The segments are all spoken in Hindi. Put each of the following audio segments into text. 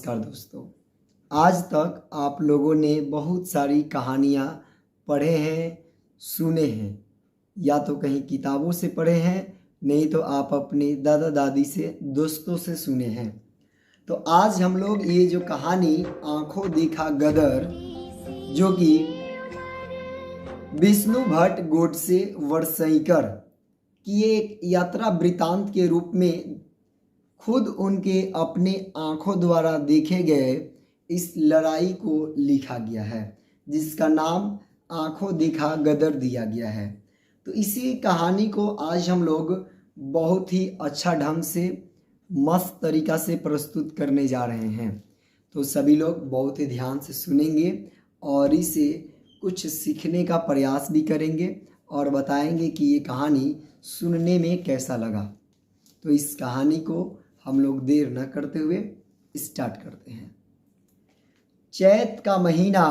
नमस्कार दोस्तों। आज तक आप लोगों ने बहुत सारी कहानियाँ पढ़े हैं, सुने हैं, या तो कहीं किताबों से पढ़े हैं, नहीं तो आप अपने दादा दादी से, दोस्तों से सुने हैं। तो आज हम लोग ये जो कहानी आंखों देखा गदर, जो कि विष्णु भट्ट गोडसे वर्सईकर की एक यात्रा वृतांत के रूप में खुद उनके अपने आंखों द्वारा देखे गए इस लड़ाई को लिखा गया है, जिसका नाम आंखों देखा गदर दिया गया है। तो इसी कहानी को आज हम लोग बहुत ही अच्छा ढंग से, मस्त तरीका से प्रस्तुत करने जा रहे हैं। तो सभी लोग बहुत ही ध्यान से सुनेंगे और इसे कुछ सीखने का प्रयास भी करेंगे और बताएंगे कि ये कहानी सुनने में कैसा लगा। तो इस कहानी को हम लोग देर न करते हुए स्टार्ट करते हैं। चैत का महीना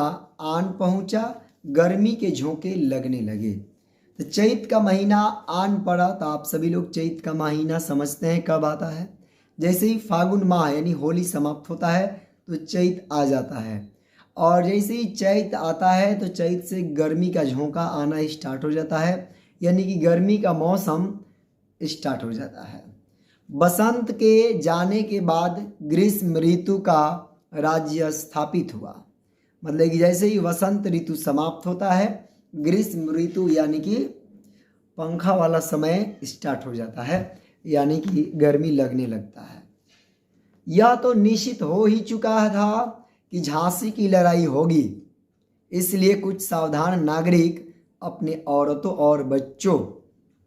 आन पहुंचा, गर्मी के झोंके लगने लगे। तो चैत का महीना आन पड़ा। तो आप सभी लोग चैत का महीना समझते हैं कब आता है। जैसे ही फागुन माह यानी होली समाप्त होता है तो चैत आ जाता है, और जैसे ही चैत आता है तो चैत से गर्मी का झोंका आना स्टार्ट हो जाता है, यानी कि गर्मी का मौसम स्टार्ट हो जाता है। बसंत के जाने के बाद ग्रीष्म ऋतु का राज्य स्थापित हुआ। मतलब कि जैसे ही वसंत ऋतु समाप्त होता है, ग्रीष्म ऋतु यानी कि पंखा वाला समय स्टार्ट हो जाता है, यानी कि गर्मी लगने लगता है। यह तो निश्चित हो ही चुका था कि झांसी की लड़ाई होगी, इसलिए कुछ सावधान नागरिक अपने औरतों और बच्चों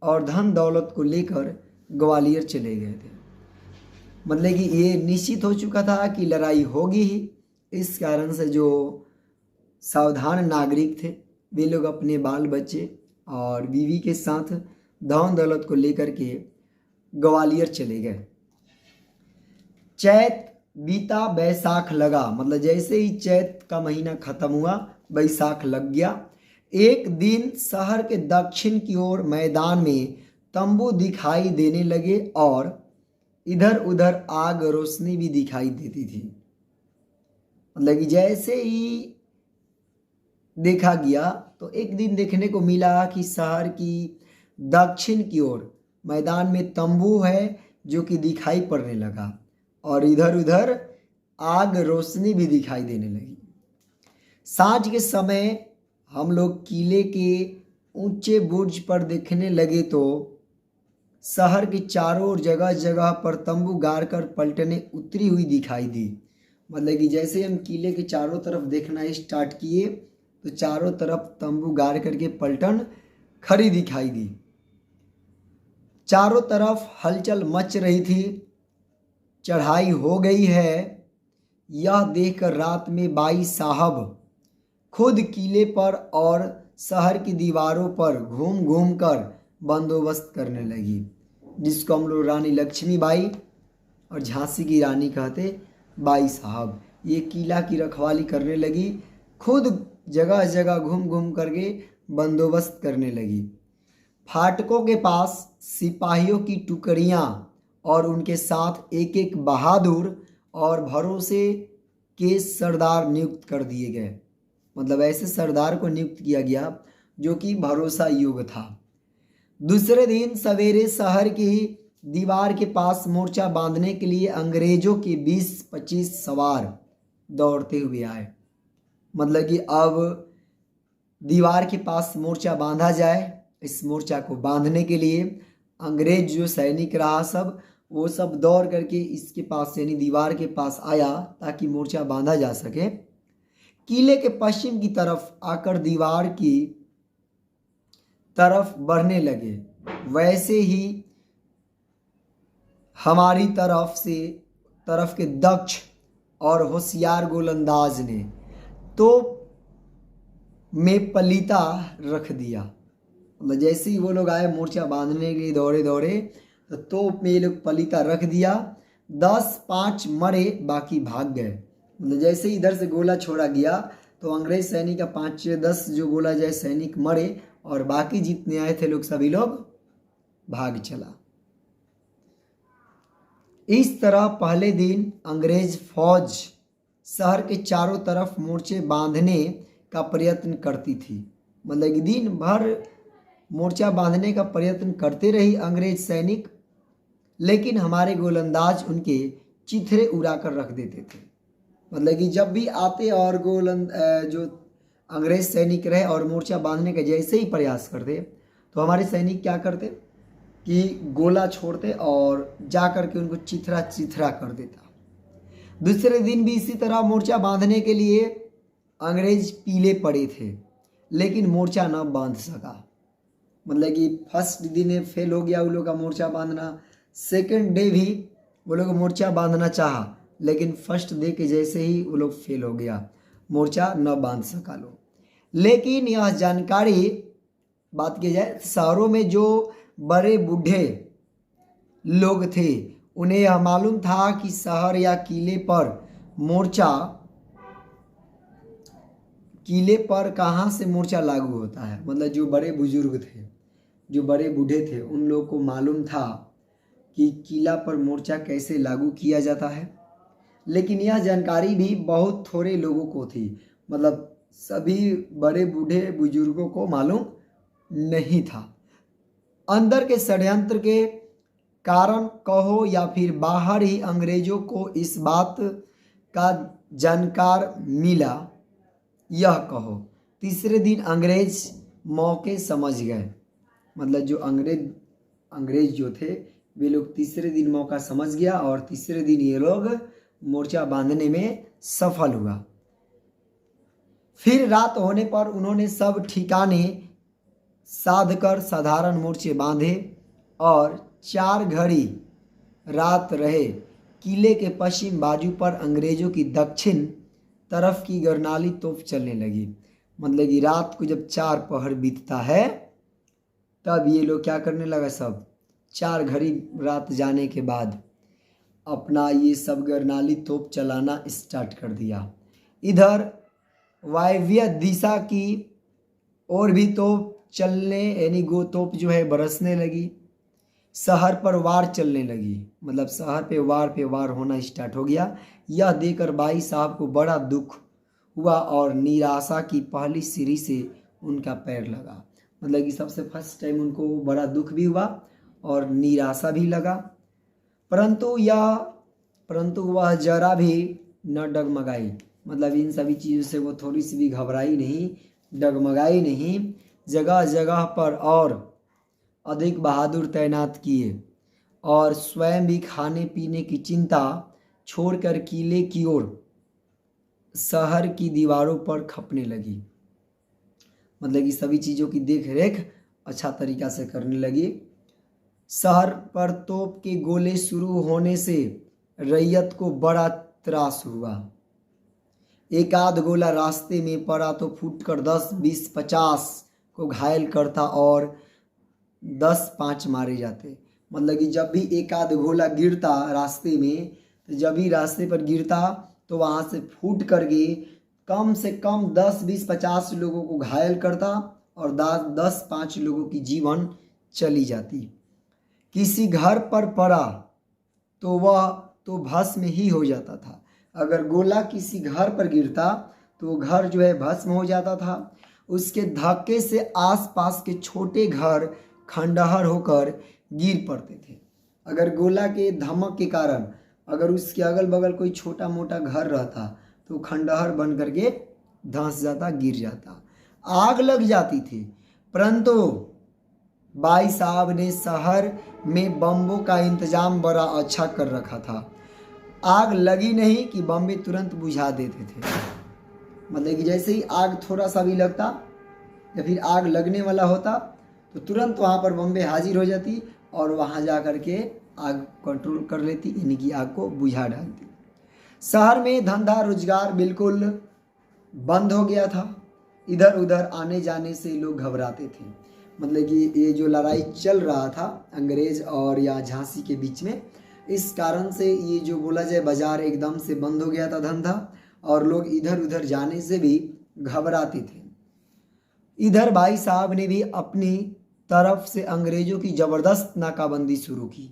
और धन दौलत को लेकर ग्वालियर चले गए थे। मतलब कि ये निश्चित हो चुका था कि लड़ाई होगी ही। इस कारण से जो सावधान नागरिक थे वे लोग अपने बाल बच्चे और बीवी के साथ धन दौलत को लेकर के ग्वालियर चले गए। चैत बीता, बैसाख लगा। मतलब जैसे ही चैत का महीना खत्म हुआ, बैसाख लग गया। एक दिन शहर के दक्षिण की ओर मैदान में तंबू दिखाई देने लगे और इधर उधर आग रोशनी भी दिखाई देती थी। मतलब कि जैसे ही देखा गया तो एक दिन देखने को मिला कि शहर की दक्षिण की ओर मैदान में तंबू है जो कि दिखाई पड़ने लगा, और इधर उधर आग रोशनी भी दिखाई देने लगी। सांझ के समय हम लोग किले के ऊंचे बुर्ज पर देखने लगे तो शहर के चारों ओर जगह जगह पर तंबू गाड़ कर पलटने उतरी हुई दिखाई दी। मतलब कि जैसे हम किले के चारों तरफ देखना स्टार्ट किए तो चारों तरफ तंबू गाड़ करके पलटन खड़ी दिखाई दी। चारों तरफ हलचल मच रही थी। चढ़ाई हो गई है, यह देखकर रात में बाई साहब खुद किले पर और शहर की दीवारों पर घूम घूम कर बंदोबस्त करने लगी, जिसको हम लोग रानी लक्ष्मीबाई और झांसी की रानी कहते बाई साहब। ये किला की रखवाली करने लगी, खुद जगह जगह घूम घूम करके बंदोबस्त करने लगी। फाटकों के पास सिपाहियों की टुकड़ियाँ और उनके साथ एक एक बहादुर और भरोसे के सरदार नियुक्त कर दिए गए। मतलब ऐसे सरदार को नियुक्त किया गया जो कि भरोसा योग्य था। दूसरे दिन सवेरे शहर की दीवार के पास मोर्चा बांधने के लिए अंग्रेजों के 20-25 सवार दौड़ते हुए आए। मतलब कि अब दीवार के पास मोर्चा बांधा जाए। इस मोर्चा को बांधने के लिए अंग्रेज जो सैनिक रहा सब, वो सब दौड़ करके इसके पास यानी दीवार के पास आया ताकि मोर्चा बांधा जा सके। किले के पश्चिम की तरफ आकर दीवार की तरफ बढ़ने लगे। वैसे ही हमारी तरफ के दक्ष और होशियार गोलंदाज ने तोप में पलीता रख दिया। मतलब जैसे ही वो लोग आए मोर्चा बांधने के लिए दौड़े दौड़े तो तोप में ये लोग पलीता रख दिया। 10-5 मरे, बाकी भाग गए। मतलब जैसे ही इधर से गोला छोड़ा गया तो अंग्रेज सैनिक का 5-10 जो गोला जाए सैनिक मरे, और बाकी जितने आए थे लोग सभी लोग भाग चला। इस तरह पहले दिन अंग्रेज फौज शहर के चारों तरफ मोर्चे बांधने का प्रयत्न करती थी। मतलब कि दिन भर मोर्चा बांधने का प्रयत्न करते रही अंग्रेज सैनिक, लेकिन हमारे गोलंदाज उनके चिथड़े उड़ा कर रख देते थे। मतलब कि जब भी आते और जो अंग्रेज सैनिक रहे और मोर्चा बांधने का जैसे ही प्रयास करते तो हमारे सैनिक क्या करते कि गोला छोड़ते और जा कर के उनको चिथड़ा चिथड़ा कर देता। दूसरे दिन भी इसी तरह मोर्चा बांधने के लिए अंग्रेज पीले पड़े थे, लेकिन मोर्चा न बांध सका। मतलब कि फर्स्ट दिन फेल हो गया वो लोग का मोर्चा बांधना, सेकंड डे भी वो लोग मोर्चा बांधना चाहा, लेकिन फर्स्ट डे के जैसे ही वो लोग फेल हो गया, मोर्चा न बांध सका लोग। लेकिन यह जानकारी बात की जाए, शहरों में जो बड़े बूढ़े लोग थे उन्हें यह मालूम था कि शहर या किले पर कहाँ से मोर्चा लागू होता है। मतलब जो बड़े बुजुर्ग थे, जो बड़े बूढ़े थे, उन लोगों को मालूम था कि किला पर मोर्चा कैसे लागू किया जाता है, लेकिन यह जानकारी भी बहुत थोड़े लोगों को थी। मतलब सभी बड़े बूढ़े बुजुर्गों को मालूम नहीं था। अंदर के षड्यंत्र के कारण कहो या फिर बाहर ही अंग्रेजों को इस बात का जानकार मिला, यह कहो। तीसरे दिन अंग्रेज मौके समझ गए। मतलब जो अंग्रेज जो थे वे लोग तीसरे दिन मौका समझ गया और तीसरे दिन ये लोग मोर्चा बांधने में सफल हुआ। फिर रात होने पर उन्होंने सब ठिकाने साध कर साधारण मोर्चे बांधे और 4 घड़ी रात रहे। किले के पश्चिम बाजू पर अंग्रेजों की दक्षिण तरफ की गर्नाली तोप चलने लगी। मतलब कि रात को जब 4 पहर बीतता है तब ये लोग क्या करने लगा, सब 4 घड़ी रात जाने के बाद अपना ये सब गर्नाली तोप चलाना स्टार्ट कर दिया। इधर वायव्य दिशा की और भी तोप चलने यानी गो तोप जो है बरसने लगी। शहर पर वार चलने लगी। मतलब शहर पे वार होना स्टार्ट हो गया। यह देखकर भाई साहब को बड़ा दुख हुआ और निराशा की पहली सीढ़ी से उनका पैर लगा। मतलब कि सबसे फर्स्ट टाइम उनको बड़ा दुख भी हुआ और निराशा भी लगा, परंतु वह जरा भी न डगमगाई। मतलब इन सभी चीज़ों से वो थोड़ी सी भी घबराई नहीं, डगमगाई नहीं। जगह जगह पर और अधिक बहादुर तैनात किए और स्वयं भी खाने पीने की चिंता छोड़कर किले की ओर शहर की दीवारों पर खपने लगी। मतलब कि सभी चीज़ों की देख रेख अच्छा तरीक़ा से करने लगी। शहर पर तोप के गोले शुरू होने से रैयत को बड़ा त्रास हुआ। एक आध गोला रास्ते में पड़ा तो फूटकर 10, 20, 50 को घायल करता और 10-5 मारे जाते। मतलब कि जब भी एक आध गोला गिरता रास्ते में, तो जब भी रास्ते पर गिरता तो वहाँ से फूट करके कम से कम 10, 20, 50 लोगों को घायल करता और 10-5 लोगों की जीवन चली जाती। किसी घर पर पड़ा तो वह तो भस्म ही हो जाता था। अगर गोला किसी घर पर गिरता तो वो घर जो है भस्म हो जाता था। उसके धक्के से आसपास के छोटे घर खंडहर होकर गिर पड़ते थे। अगर गोला के धमक के कारण अगर उसके अगल बगल कोई छोटा मोटा घर रहता तो खंडहर बन करके धंस जाता, गिर जाता, आग लग जाती थी। परंतु भाई साहब ने शहर में बम्बों का इंतजाम बड़ा अच्छा कर रखा था। आग लगी नहीं कि बम्बे तुरंत बुझा देते थे। मतलब कि जैसे ही आग थोड़ा सा भी लगता या फिर आग लगने वाला होता तो तुरंत वहाँ पर बम्बे हाजिर हो जाती और वहाँ जा कर के आग कंट्रोल कर लेती, यानी कि आग को बुझा डालती। शहर में धंधा रोजगार बिल्कुल बंद हो गया था। इधर उधर आने जाने से लोग घबराते थे। मतलब कि ये जो लड़ाई चल रहा था अंग्रेज और या झांसी के बीच में, इस कारण से ये जो बोला जाए बाजार एकदम से बंद हो गया था धंधा, और लोग इधर उधर जाने से भी घबराते थे। इधर भाई साहब ने भी अपनी तरफ से अंग्रेजों की ज़बरदस्त नाकाबंदी शुरू की।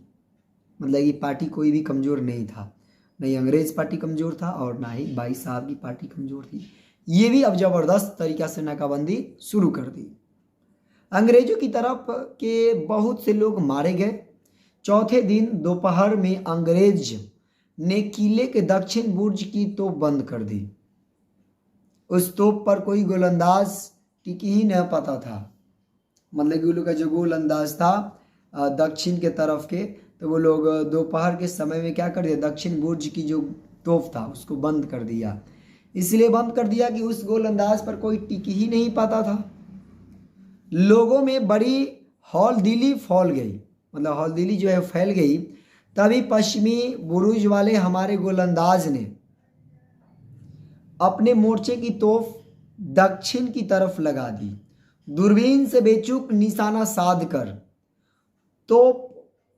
मतलब ये पार्टी कोई भी कमज़ोर नहीं था। नहीं अंग्रेज पार्टी कमज़ोर था और ना ही भाई साहब की पार्टी कमज़ोर थी। ये भी अब ज़बरदस्त तरीक़ा से नाकाबंदी शुरू कर दी। अंग्रेज़ों की तरफ के बहुत से लोग मारे गए। चौथे दिन दोपहर में अंग्रेज ने किले के दक्षिण बुर्ज की तोप बंद कर दी। उस तोप पर कोई गोलंदाज टिक ही नहीं पाता था। मतलब कि वो लोग का जो गोलंदाज था दक्षिण के तरफ के, तो वो लोग दोपहर के समय में क्या कर दिया, दक्षिण बुर्ज की जो तोप था उसको बंद कर दिया। इसलिए बंद कर दिया कि उस गोलंदाज पर कोई टिक ही नहीं पाता था। लोगों में बड़ी हौलदिली फैल गई, मतलब हौलदिली जो है फैल गई। तभी पश्चिमी बुरुज वाले हमारे गोलंदाज ने अपने मोर्चे की तोप दक्षिण की तरफ लगा दी। दूरबीन से बेचूक निशाना साध कर तोप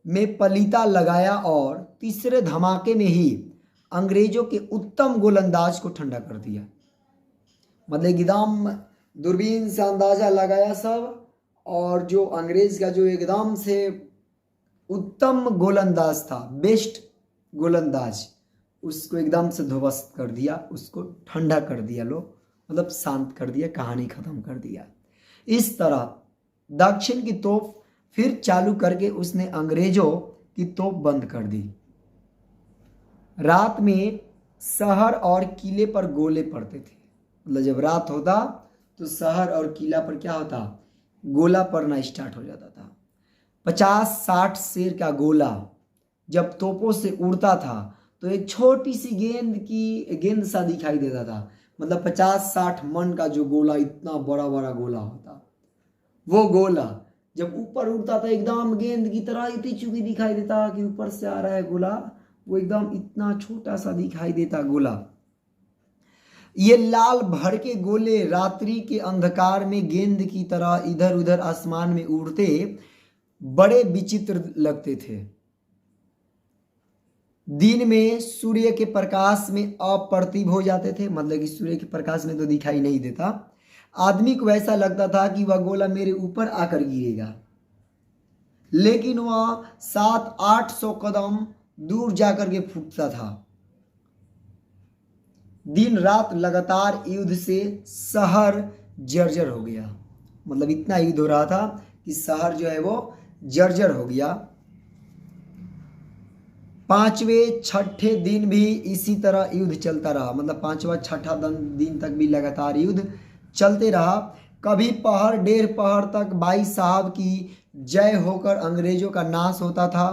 में पलीता लगाया और तीसरे धमाके में ही अंग्रेजों के उत्तम गोलंदाज को ठंडा कर दिया। मतलब एकदम दूरबीन से अंदाजा लगाया सब, और जो अंग्रेज का जो एकदम से उत्तम गोलंदाज था, बेस्ट गोलंदाज, उसको एकदम से ध्वस्त कर दिया, उसको ठंडा कर दिया, लोग मतलब शांत कर दिया, कहानी खत्म कर दिया। इस तरह दक्षिण की तोप फिर चालू करके उसने अंग्रेजों की तोप बंद कर दी। रात में शहर और किले पर गोले पड़ते थे। मतलब जब रात होता तो शहर और किला पर क्या होता, गोला पड़ना स्टार्ट हो जाता था। 50-60 शेर का गोला जब तोपों से उड़ता था तो एक छोटी सी गेंद सा दिखाई देता था। मतलब 50-60 मन का जो गोला, इतना बड़ा बड़ा गोला होता, वो गोला जब ऊपर उड़ता था एकदम गेंद की तरह इतनी चुकी दिखाई देता कि ऊपर से आ रहा है गोला, वो एकदम इतना छोटा सा दिखाई देता गोला। ये लाल भर के गोले रात्रि के अंधकार में गेंद की तरह इधर उधर आसमान में उड़ते बड़े विचित्र लगते थे। दिन में सूर्य के प्रकाश में अप्रतिभ हो जाते थे। मतलब कि सूर्य के प्रकाश में तो दिखाई नहीं देता। आदमी को ऐसा लगता था कि वह गोला मेरे ऊपर आकर गिरेगा, लेकिन वह 700-800 कदम दूर जाकर के फूटता था। दिन रात लगातार युद्ध से शहर जर्जर हो गया। मतलब इतना युद्ध हो रहा था कि शहर जो है वो जर्जर हो गया। 5वें 6ठे दिन भी इसी तरह युद्ध चलता रहा। मतलब 5वां 6ठा दिन तक भी लगातार युद्ध चलते रहा। कभी पहर 1.5 पहर तक भाई साहब की जय होकर अंग्रेजों का नाश होता था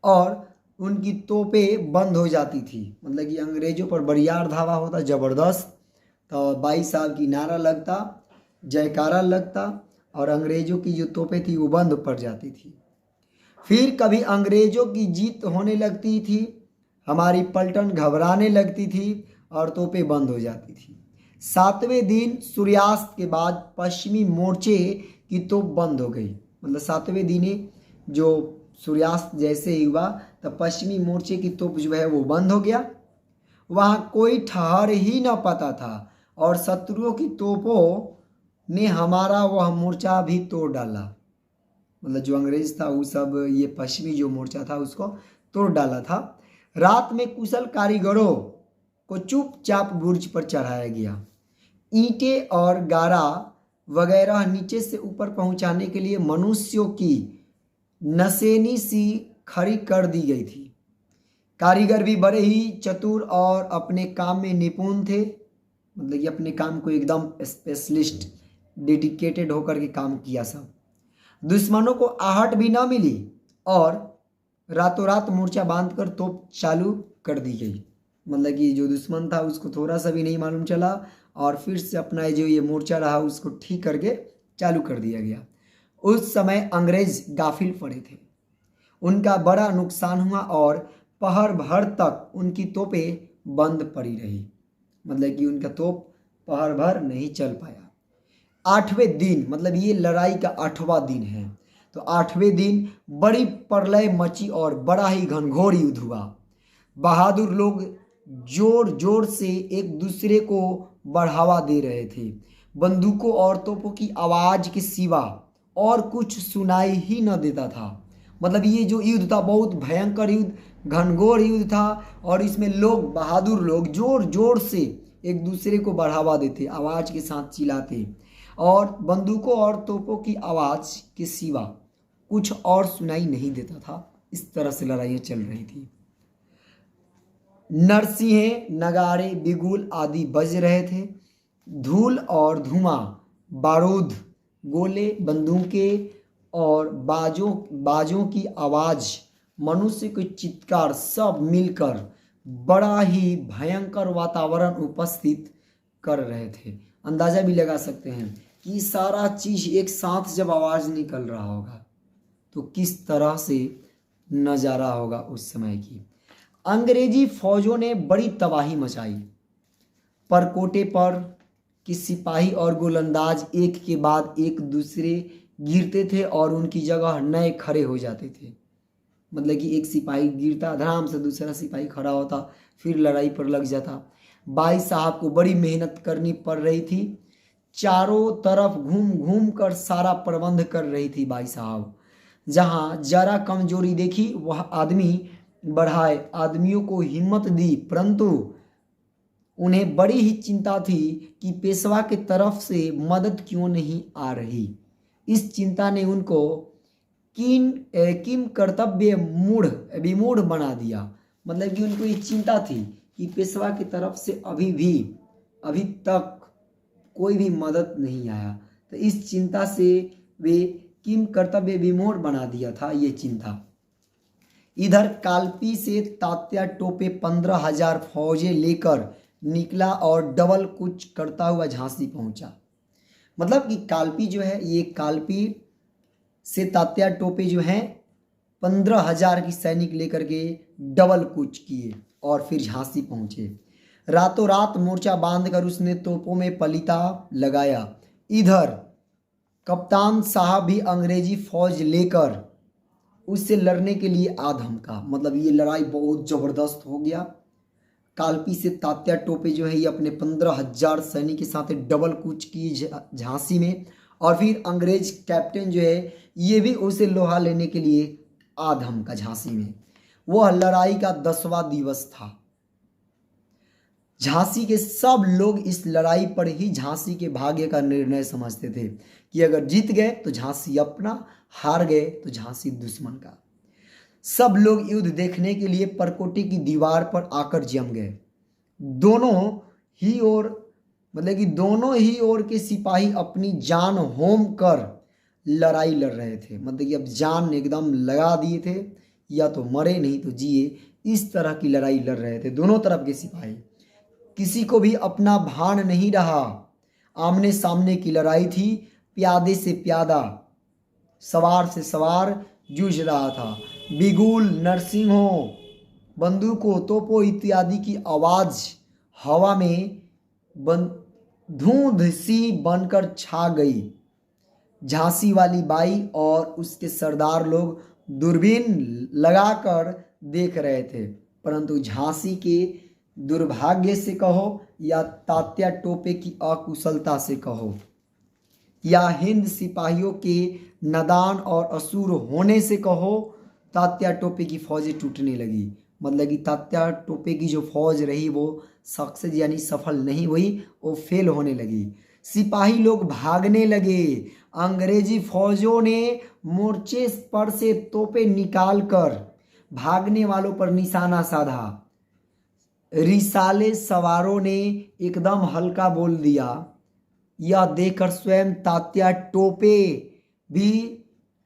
और उनकी तोपें बंद हो जाती थी। मतलब कि अंग्रेजों पर बरियार धावा होता ज़बरदस्त, तो भाई साहब की नारा लगता, जयकारा लगता और अंग्रेजों की जो तोपें थी वो बंद पड़ जाती थी। फिर कभी अंग्रेजों की जीत होने लगती थी, हमारी पलटन घबराने लगती थी और तोपें बंद हो जाती थी। 7वें दिन सूर्यास्त के बाद पश्चिमी मोर्चे की तोप बंद हो गई। मतलब 7वें दिन ही जो सूर्यास्त जैसे ही हुआ तब पश्चिमी मोर्चे की तोप जो है वो बंद हो गया। वहाँ कोई ठहर ही न पाता था और शत्रुओं की तोपों ने हमारा वह मोर्चा भी तोड़ डाला। मतलब जो अंग्रेज था वो सब ये पश्चिमी जो मोर्चा था उसको तोड़ डाला था। रात में कुशल कारीगरों को चुपचाप बुर्ज पर चढ़ाया गया। ईंटें और गारा वगैरह नीचे से ऊपर पहुंचाने के लिए मनुष्यों की नसेनी सी खड़ी कर दी गई थी। कारीगर भी बड़े ही चतुर और अपने काम में निपुण थे। मतलब कि अपने काम को एकदम स्पेशलिस्ट डेडिकेटेड होकर के काम किया सब। दुश्मनों को आहट भी ना मिली और रातों रात मोर्चा बांधकर तोप चालू कर दी गई। मतलब कि जो दुश्मन था उसको थोड़ा सा भी नहीं मालूम चला और फिर से अपना जो ये मोर्चा रहा उसको ठीक करके चालू कर दिया गया। उस समय अंग्रेज गाफिल पड़े थे, उनका बड़ा नुकसान हुआ और पहर भर तक उनकी तोपें बंद पड़ी रही। मतलब कि उनका तोप पहर भर नहीं चल पाया। 8वें दिन, मतलब ये लड़ाई का 8वां दिन है, तो 8वें दिन बड़ी प्रलय मची और बड़ा ही घनघोर युद्ध हुआ। बहादुर लोग जोर जोर से एक दूसरे को बढ़ावा दे रहे थे। बंदूकों और तोपों की आवाज़ के सिवा और कुछ सुनाई ही न देता था। मतलब ये जो युद्ध था बहुत भयंकर युद्ध, घनघोर युद्ध था और इसमें लोग, बहादुर लोग जोर जोर से एक दूसरे को बढ़ावा देते, आवाज़ के साथ चिल्लाते और बंदूकों और तोपों की आवाज़ के सिवा कुछ और सुनाई नहीं देता था। इस तरह से लड़ाइयाँ चल रही थी। नरसिंहे, नगाड़े, बिगुल आदि बज रहे थे। धूल और धुआं, बारूद, गोले, बंदूकें और बाजों की आवाज़, मनुष्य के चित्कार सब मिलकर बड़ा ही भयंकर वातावरण उपस्थित कर रहे थे। अंदाज़ा भी लगा सकते हैं कि सारा चीज़ एक साथ जब आवाज़ निकल रहा होगा तो किस तरह से नज़ारा होगा उस समय की। अंग्रेजी फौजों ने बड़ी तबाही मचाई। परकोटे पर कि सिपाही और गोलंदाज एक के बाद एक दूसरे गिरते थे और उनकी जगह नए खड़े हो जाते थे। मतलब कि एक सिपाही गिरता, धड़ाम से दूसरा सिपाही खड़ा होता, फिर लड़ाई पर लग जाता। भाई साहब को बड़ी मेहनत करनी पड़ रही थी। चारों तरफ घूम घूम कर सारा प्रबंध कर रही थी भाई साहब। जहाँ जरा कमजोरी देखी वह आदमी बढ़ाए, आदमियों को हिम्मत दी, परंतु उन्हें बड़ी ही चिंता थी कि पेशवा की तरफ से मदद क्यों नहीं आ रही। इस चिंता ने उनको किम कर्तव्य विमूढ़ बना दिया। मतलब कि उनको ये चिंता थी कि पेशवा की तरफ से अभी तक कोई भी मदद नहीं आया। तो इस चिंता से वे किम कर्तव्य विमूढ़ बना दिया था ये चिंता। इधर कालपी से तात्या टोपे 15,000 फौजें लेकर निकला और डबल कूच करता हुआ झांसी पहुंचा। मतलब कि कालपी जो है, ये कालपी से तात्या टोपे जो हैं 15,000 की सैनिक लेकर के डबल कूच किए और फिर झांसी पहुंचे। रातों रात मोर्चा बांधकर उसने तोपों में पलीता लगाया। इधर कप्तान साहब भी अंग्रेजी फौज लेकर उससे लड़ने के लिए आ धमका। मतलब ये लड़ाई बहुत ज़बरदस्त हो गया। कालपी से तात्या टोपे जो है ये अपने 15,000 सैनिक के साथ डबल कूच की झांसी में, और फिर अंग्रेज कैप्टन जो है ये भी उसे लोहा लेने के लिए आ धमका झांसी में। वह लड़ाई का 10वां दिवस था। झांसी के सब लोग इस लड़ाई पर ही झांसी के भाग्य का निर्णय समझते थे कि अगर जीत गए तो झांसी अपना, हार गए तो झांसी दुश्मन का। सब लोग युद्ध देखने के लिए परकोटे की दीवार पर आकर जम गए। दोनों ही ओर के सिपाही अपनी जान होम कर लड़ाई लड़ रहे थे। मतलब कि अब जान एकदम लगा दिए थे, या तो मरे नहीं तो जिए, इस तरह की लड़ाई लड़ रहे थे दोनों तरफ के सिपाही। किसी को भी अपना भान नहीं रहा। आमने सामने की लड़ाई थी। प्यादे से प्यादा, सवार से सवार जूझ रहा था। बिगुल, नरसिंहों, बंदूकों, तोपों इत्यादि की आवाज़ हवा में धुंध सी बनकर छा गई। झांसी वाली बाई और उसके सरदार लोग दूरबीन लगाकर देख रहे थे, परंतु झांसी के दुर्भाग्य से कहो या तात्या टोपे की अकुशलता से कहो या हिंद सिपाहियों के नादान और असुर होने से कहो, तात्या टोपे की फौजें टूटने लगी। मतलब कि तात्या टोपे की जो फौज रही वो सक्सेस यानी सफल नहीं हुई, वो फेल होने लगी। सिपाही लोग भागने लगे। अंग्रेजी फौजों ने मोर्चे पर से तोपें निकालकर भागने वालों पर निशाना साधा। रिसाले सवारों ने एकदम हल्का बोल दिया। यह देखकर स्वयं तात्या टोपे भी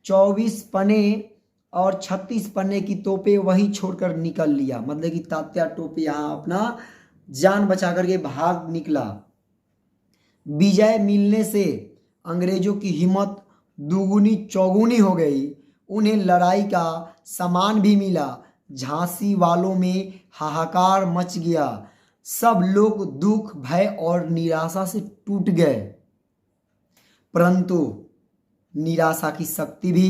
24 पने और 36 पन्ने की तोपें वहीं छोड़कर निकल लिया। मतलब कि तात्या टोपे यहाँ अपना जान बचा करके भाग निकला। विजय मिलने से अंग्रेजों की हिम्मत दुगुनी चौगुनी हो गई। उन्हें लड़ाई का सामान भी मिला। झांसी वालों में हाहाकार मच गया। सब लोग दुख, भय और निराशा से टूट गए। परंतु निराशा की शक्ति भी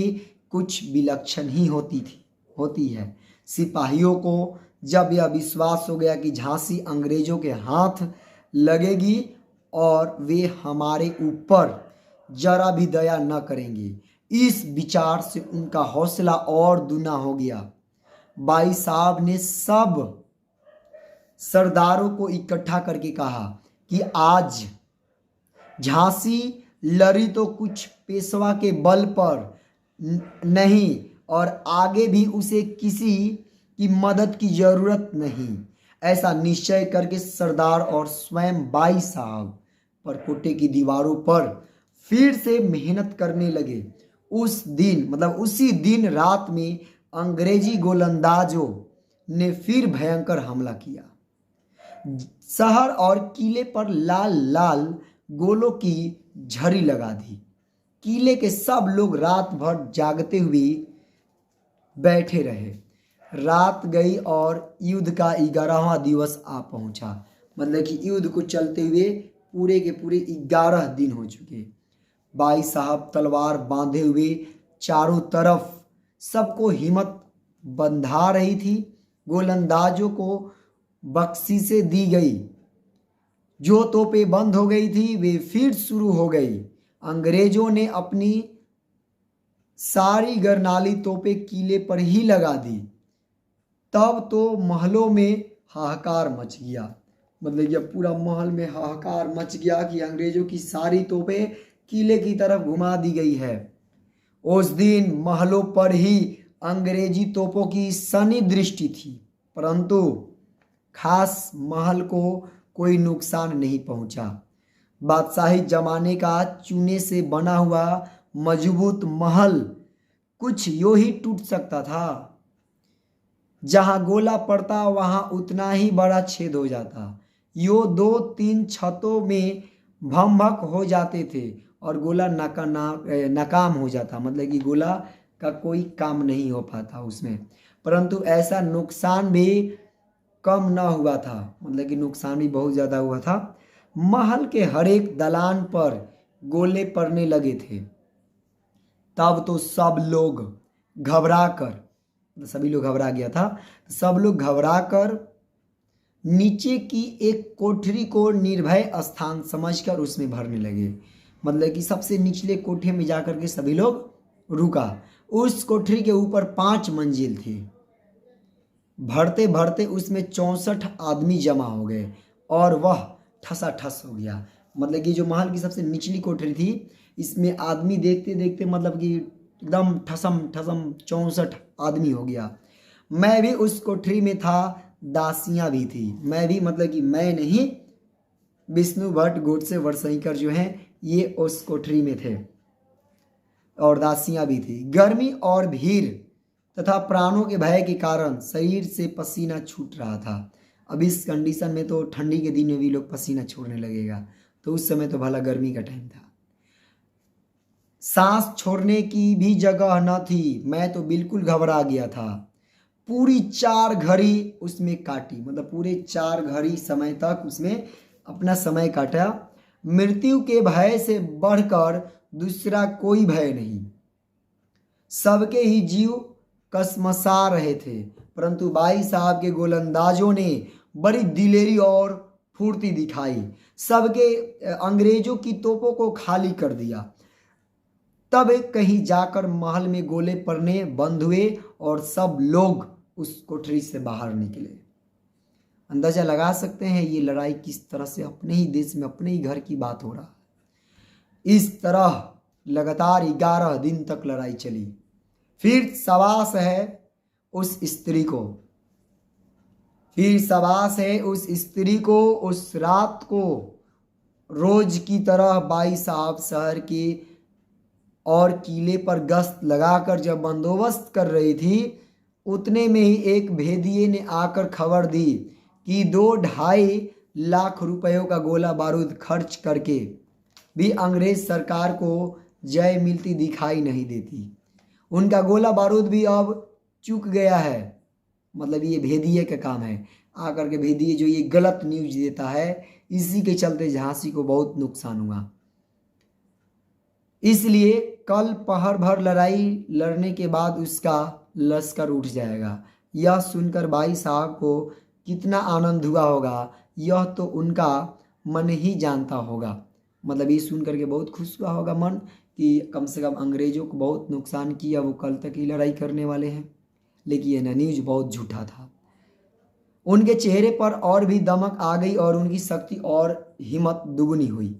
कुछ विलक्षण ही होती है। सिपाहियों को जब यह विश्वास हो गया कि झांसी अंग्रेजों के हाथ लगेगी और वे हमारे ऊपर जरा भी दया न करेंगे, इस विचार से उनका हौसला और दूना हो गया। बाई साहब ने सब सरदारों को इकट्ठा करके कहा कि आज झांसी लड़ी तो कुछ पेशवा के बल पर नहीं, और आगे भी उसे किसी की मदद की जरूरत नहीं। ऐसा निश्चय करके सरदार और स्वयं बाई साहब परकोटे की दीवारों पर फिर से मेहनत करने लगे। उस दिन मतलब उसी दिन रात में अंग्रेजी गोलंदाजों ने फिर भयंकर हमला किया। शहर और किले पर लाल लाल गोलों की झड़ी लगा दी। किले के सब लोग रात भर जागते हुए बैठे रहे। रात गई और युद्ध का 11वां दिवस आ पहुंचा। मतलब कि युद्ध को चलते हुए पूरे के पूरे 11 दिन हो चुके। बाई साहब तलवार बांधे हुए चारों तरफ सबको हिम्मत बंधा रही थी। गोलंदाजों को बख्शीशें दी गई। जो तोपें बंद हो गई थी वे फिर शुरू हो गई। अंग्रेजों ने अपनी सारी गरनाली तोपें किले पर ही लगा दी। तब तो महलों में हाहाकार मच गया। मतलब यह पूरा महल में हाहाकार मच गया कि अंग्रेजों की सारी तोपें किले की तरफ घुमा दी गई है। उस दिन महलों पर ही अंग्रेजी तोपों की सनी दृष्टि थी, परंतु खास महल को कोई नुकसान नहीं पहुंचा। बादशाही जमाने का चूने से बना हुआ मजबूत महल कुछ यूं ही टूट सकता था। जहां गोला पड़ता वहां उतना ही बड़ा छेद हो जाता। यो 2-3 छतों में भमभक हो जाते थे और गोला नाकाम हो जाता। मतलब कि गोला का कोई काम नहीं हो पाता उसमें। परंतु ऐसा नुकसान भी कम ना हुआ था। मतलब कि नुकसान भी बहुत ज़्यादा हुआ था। महल के हर एक दलान पर गोले पड़ने लगे थे। तब तो सब लोग घबरा कर, सभी लोग घबरा गया था। सब लोग घबरा कर नीचे की एक कोठरी को निर्भय स्थान समझकर उसमें भरने लगे। मतलब कि सबसे निचले कोठे में जाकर के सभी लोग रुका। उस कोठरी के ऊपर 5 मंजिल थी। भरते भरते उसमें 64 आदमी जमा हो गए और वह ठसाठस हो गया। मतलब कि जो महल की सबसे निचली कोठरी थी इसमें आदमी देखते देखते मतलब कि एकदम ठसम ठसम 64 आदमी हो गया। मैं भी उस कोठरी में था, दासियां भी थी। मैं भी मतलब कि मैं नहीं, विष्णु भट्ट गोडसे वर्षईकर जो हैं ये उस कोठरी में थे और दासियां भी थी। गर्मी और भीड़ तथा प्राणों के भय के कारण शरीर से पसीना छूट रहा था। अब इस कंडीशन में तो ठंडी के दिन में भी लोग पसीना छोड़ने लगेगा, तो उस समय तो भला गर्मी का टाइम था। सांस छोड़ने की भी जगह न थी। मैं तो बिल्कुल घबरा गया था। पूरी 4 घड़ी उसमें काटी। मतलब पूरे 4 घड़ी समय तक उसमें अपना समय काटा। मृत्यु के भय से बढ़कर दूसरा कोई भय नहीं। सबके ही जीव कसमसा रहे थे, परंतु बाई साहब के गोलंदाजों ने बड़ी दिलेरी और फुर्ती दिखाई। सबके अंग्रेजों की तोपों को खाली कर दिया। तब कहीं जाकर महल में गोले पड़ने बंद हुए और सब लोग उस कोठरी से बाहर निकले। अंदाजा लगा सकते हैं ये लड़ाई किस तरह से अपने ही देश में अपने ही घर की बात हो रहा है। इस तरह लगातार 11 दिन तक लड़ाई चली। फिर शाबाश है उस स्त्री को, फिर शाबाश है उस स्त्री को। उस रात को रोज की तरह बाई साहब शहर के और किले पर गश्त लगाकर जब बंदोबस्त कर रही थी, उतने में ही एक भेदिये ने आकर खबर दी कि 2-2.5 लाख रुपयों का गोला बारूद खर्च करके भी अंग्रेज सरकार को जय मिलती दिखाई नहीं देती। उनका गोला बारूद भी अब चूक गया है। मतलब ये भेदिये का काम है। आकर के भेदिये जो ये गलत न्यूज देता है, इसी के चलते झांसी को बहुत नुकसान हुआ। इसलिए कल पहर भर लड़ाई लड़ने के बाद उसका लश्कर उठ जाएगा। यह सुनकर बाई साहब को कितना आनंद हुआ होगा यह तो उनका मन ही जानता होगा। मतलब ये सुन करके बहुत खुश हुआ होगा मन कि कम से कम अंग्रेजों को बहुत नुकसान किया, वो कल तक ही लड़ाई करने वाले हैं। लेकिन यह न्यूज बहुत झूठा था। उनके चेहरे पर और भी दमक आ गई और उनकी शक्ति और हिम्मत दुगनी हुई।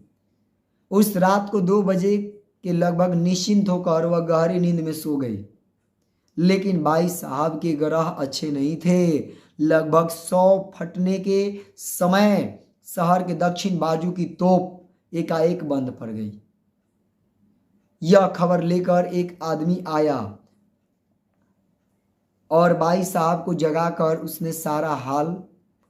उस रात को 2 बजे के लगभग निश्चिंत होकर वह गहरी नींद में सो गई। लेकिन भाई साहब के ग्रह अच्छे नहीं थे। लगभग 100 फटने के समय शहर के दक्षिण बाजू की तोप एकाएक बंद पड़ गई। यह खबर लेकर एक आदमी आया और भाई साहब को जगाकर उसने सारा हाल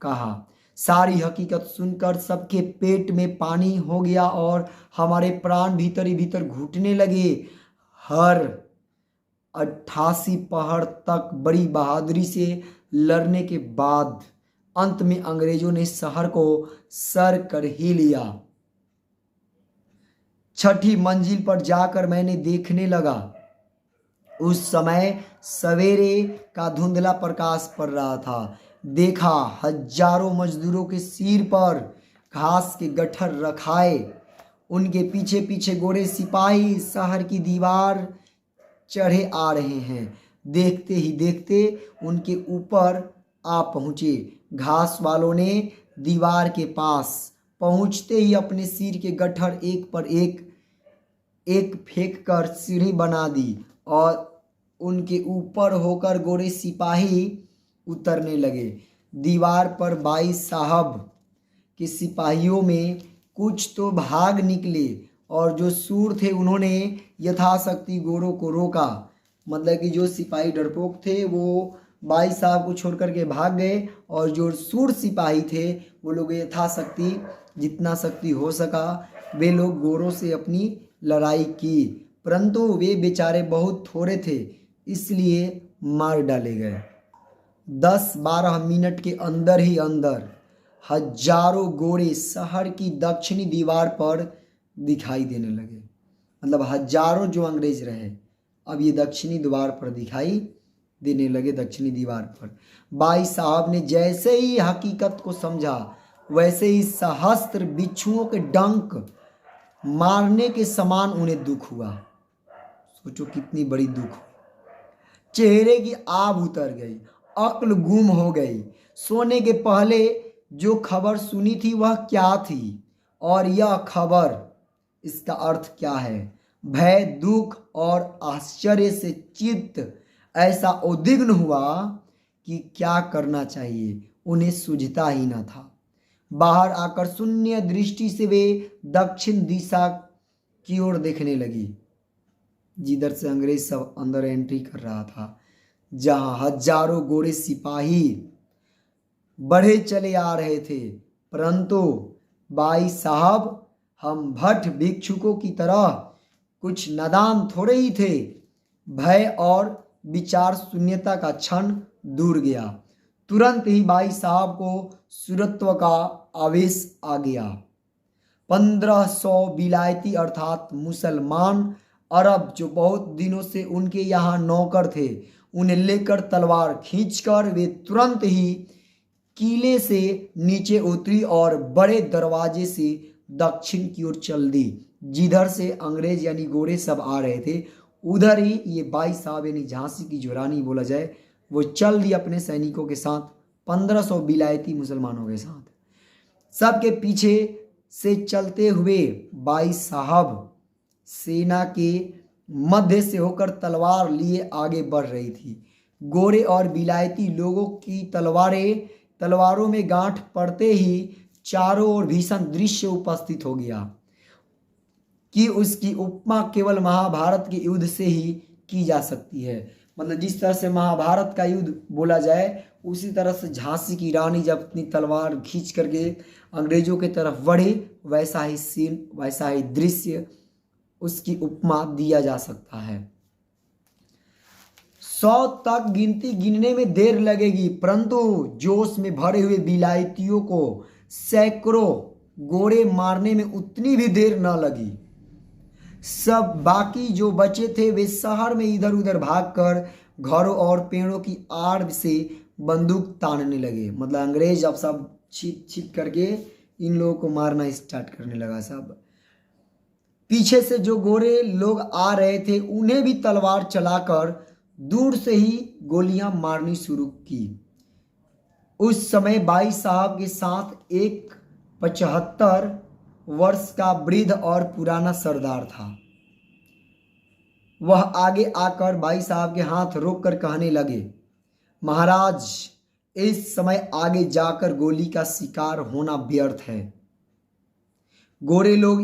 कहा। सारी हकीकत सुनकर सबके पेट में पानी हो गया और हमारे प्राण भीतर ही भीतर घुटने लगे। हर 88 पहाड़ तक बड़ी बहादुरी से लड़ने के बाद अंत में अंग्रेजों ने शहर को सर कर ही लिया। 6ठी मंजिल पर जाकर मैंने देखने लगा। उस समय सवेरे का धुंधला प्रकाश पड़ रहा था। देखा हजारों मजदूरों के सिर पर घास के गट्ठर रखाए। उनके पीछे पीछे गोरे सिपाही शहर की दीवार चढ़े आ रहे हैं। देखते ही देखते उनके ऊपर आ पहुंचे। घास वालों ने दीवार के पास पहुंचते ही अपने सिर के गट्ठर एक पर एक फेंक कर सीढ़ी बना दी और उनके ऊपर होकर गोरे सिपाही उतरने लगे। दीवार पर भाई साहब के सिपाहियों में कुछ तो भाग निकले और जो सूर थे उन्होंने यथाशक्ति गोरों को रोका। मतलब कि जो सिपाही डरपोक थे वो भाई साहब को छोड़ करके भाग गए और जो सूर सिपाही थे वो लोग यथाशक्ति जितना शक्ति हो सका वे लोग गोरों से अपनी लड़ाई की, परंतु वे बेचारे बहुत थोड़े थे इसलिए मार डाले गए। 10-12 मिनट के अंदर ही अंदर हजारों गोरे शहर की दक्षिणी दीवार पर दिखाई देने लगे। मतलब हजारों जो अंग्रेज रहे अब ये दक्षिणी दीवार पर दिखाई देने लगे। दक्षिणी दीवार पर भाई साहब ने जैसे ही हकीकत को समझा वैसे ही सहस्त्र बिच्छुओं के डंक मारने के समान उन्हें दुख हुआ। सोचो कितनी बड़ी दुख। चेहरे की आभ उतर गई, अक्ल गुम हो गई। सोने के पहले जो खबर सुनी थी वह क्या थी और यह खबर इसका अर्थ क्या है? भय, दुख और आश्चर्य से चित्त ऐसा उद्विग्न हुआ कि क्या करना चाहिए उन्हें सूझता ही न था। बाहर आकर शून्य दृष्टि से वे दक्षिण दिशा की ओर देखने लगी, जिधर से अंग्रेज सब अंदर एंट्री कर रहा था, जहां हजारों गोरे सिपाही बढ़े चले आ रहे थे। परंतु भाई साहब हम भट्ट भिक्षुकों की तरह कुछ नादान थोड़े ही थे। भय और विचार शून्यता का क्षण दूर गया। तुरंत ही भाई साहब को सुरत्व का आवेश आ गया। 1500 विलायती अर्थात मुसलमान अरब जो बहुत दिनों से उनके यहाँ नौकर थे, उन्हें लेकर तलवार खींचकर वे तुरंत ही किले से नीचे उतरी और बड़े दरवाजे से दक्षिण की ओर चल दी। जिधर से अंग्रेज यानी गोरे सब आ रहे थे उधर ही ये भाई साहब यानी झांसी की जो रानी बोला जाए वो चल दी अपने सैनिकों के साथ, 1500 विलायती मुसलमानों के साथ। सबके पीछे से चलते हुए भाई साहब सेना के मध्य से होकर तलवार लिए आगे बढ़ रही थी। गोरे और विलायती लोगों की तलवारों में गांठ पड़ते ही चारों ओर भीषण दृश्य उपस्थित हो गया कि उसकी उपमा केवल महाभारत के युद्ध से ही की जा सकती है। मतलब जिस तरह से महाभारत का युद्ध बोला जाए उसी तरह से झांसी की रानी जब अपनी तलवार खींच करके अंग्रेजों की तरफ बढ़े वैसा ही सीन वैसा ही दृश्य उसकी उपमा दिया जा सकता है। 100 तक गिनती गिनने में देर लगेगी, परंतु जोश में भरे हुए विलायतियों को सैकड़ों गोरे मारने में उतनी भी देर न लगी। सब बाकी जो बचे थे वे शहर में इधर उधर भागकर घरों और पेड़ों की आड़ से बंदूक तानने लगे। मतलब अंग्रेज अब सब छिप करके इन लोगों को मारना स्टार्ट करने लगा। सब पीछे से जो गोरे लोग आ रहे थे उन्हें भी तलवार चलाकर दूर से ही गोलियां मारनी शुरू की। उस समय बाई साहब के साथ एक 75 वर्ष का वृद्ध और पुराना सरदार था। वह आगे आकर बाई साहब के हाथ रोककर कहने लगे, महाराज, इस समय आगे जाकर गोली का शिकार होना व्यर्थ है। गोरे लोग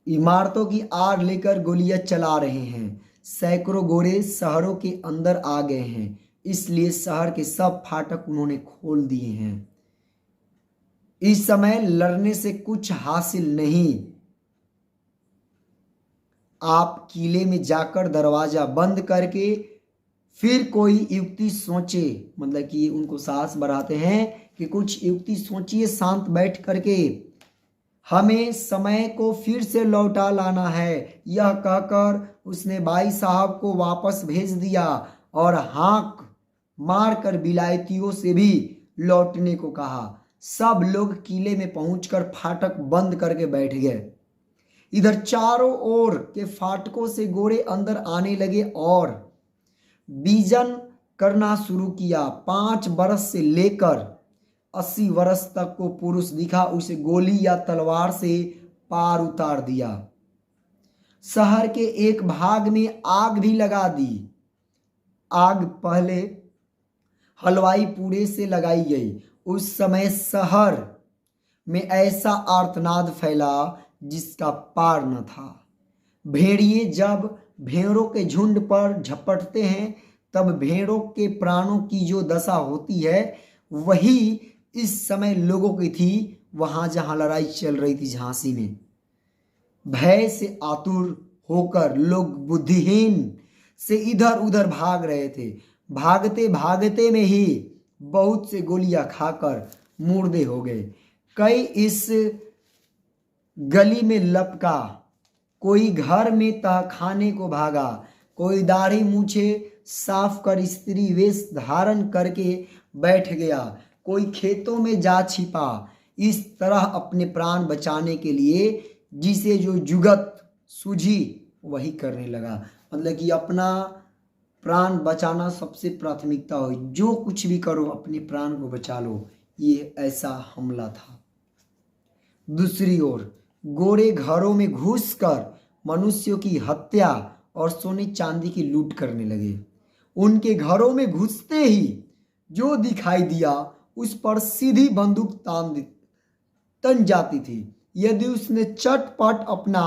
इमारतों की आड़ लेकर गोलियां चला रहे हैं। सैकड़ों गोरे शहरों के अंदर आ गए हैं, इसलिए शहर के सब फाटक उन्होंने खोल दिए हैं। इस समय लड़ने से कुछ हासिल नहीं। आप किले में जाकर दरवाजा बंद करके फिर कोई युक्ति सोचे, मतलब कि उनको साहस बढ़ाते हैं कि कुछ युक्ति सोचिए शांत बैठ करके, हमें समय को फिर से लौटा लाना है। यह कहकर उसने बाई साहब को वापस भेज दिया और हाँक मारकर विलायतियों से भी लौटने को कहा। सब लोग किले में पहुंचकर फाटक बंद करके बैठ गए। इधर चारों ओर के फाटकों से गोरे अंदर आने लगे और बीजन करना शुरू किया। 5 बरस से लेकर 80 वर्ष तक को पुरुष दिखा, उसे गोली या तलवार से पार उतार दिया। शहर के एक भाग में आग भी लगा दी। आग पहले हलवाई पूरे से लगाई गई। उस समय शहर में ऐसा आर्तनाद फैला जिसका पार न था। भेड़िए जब भेड़ों के झुंड पर झपटते हैं तब भेड़ों के प्राणों की जो दशा होती है वही इस समय लोगों की थी वहां जहां लड़ाई चल रही थी झांसी में। भय से आतुर होकर लोग बुद्धिहीन से इधर उधर भाग रहे थे। भागते भागते में ही बहुत से गोलियां खाकर मुर्दे हो गए। कई इस गली में लपका, कोई घर में तहखाने को भागा, कोई दाढ़ी मूछे साफ कर स्त्री वेश धारण करके बैठ गया, कोई खेतों में जा छिपा। इस तरह अपने प्राण बचाने के लिए जिसे जो जुगत सूझी वही करने लगा। मतलब कि अपना प्राण बचाना सबसे प्राथमिकता हो, जो कुछ भी करो अपने प्राण को बचा लो। ये ऐसा हमला था। दूसरी ओर गोरे घरों में घुसकर मनुष्यों की हत्या और सोने चांदी की लूट करने लगे। उनके घरों में घुसते ही जो दिखाई दिया उस पर सीधी बंदूक तन जाती थी। यदि उसने चटपट अपना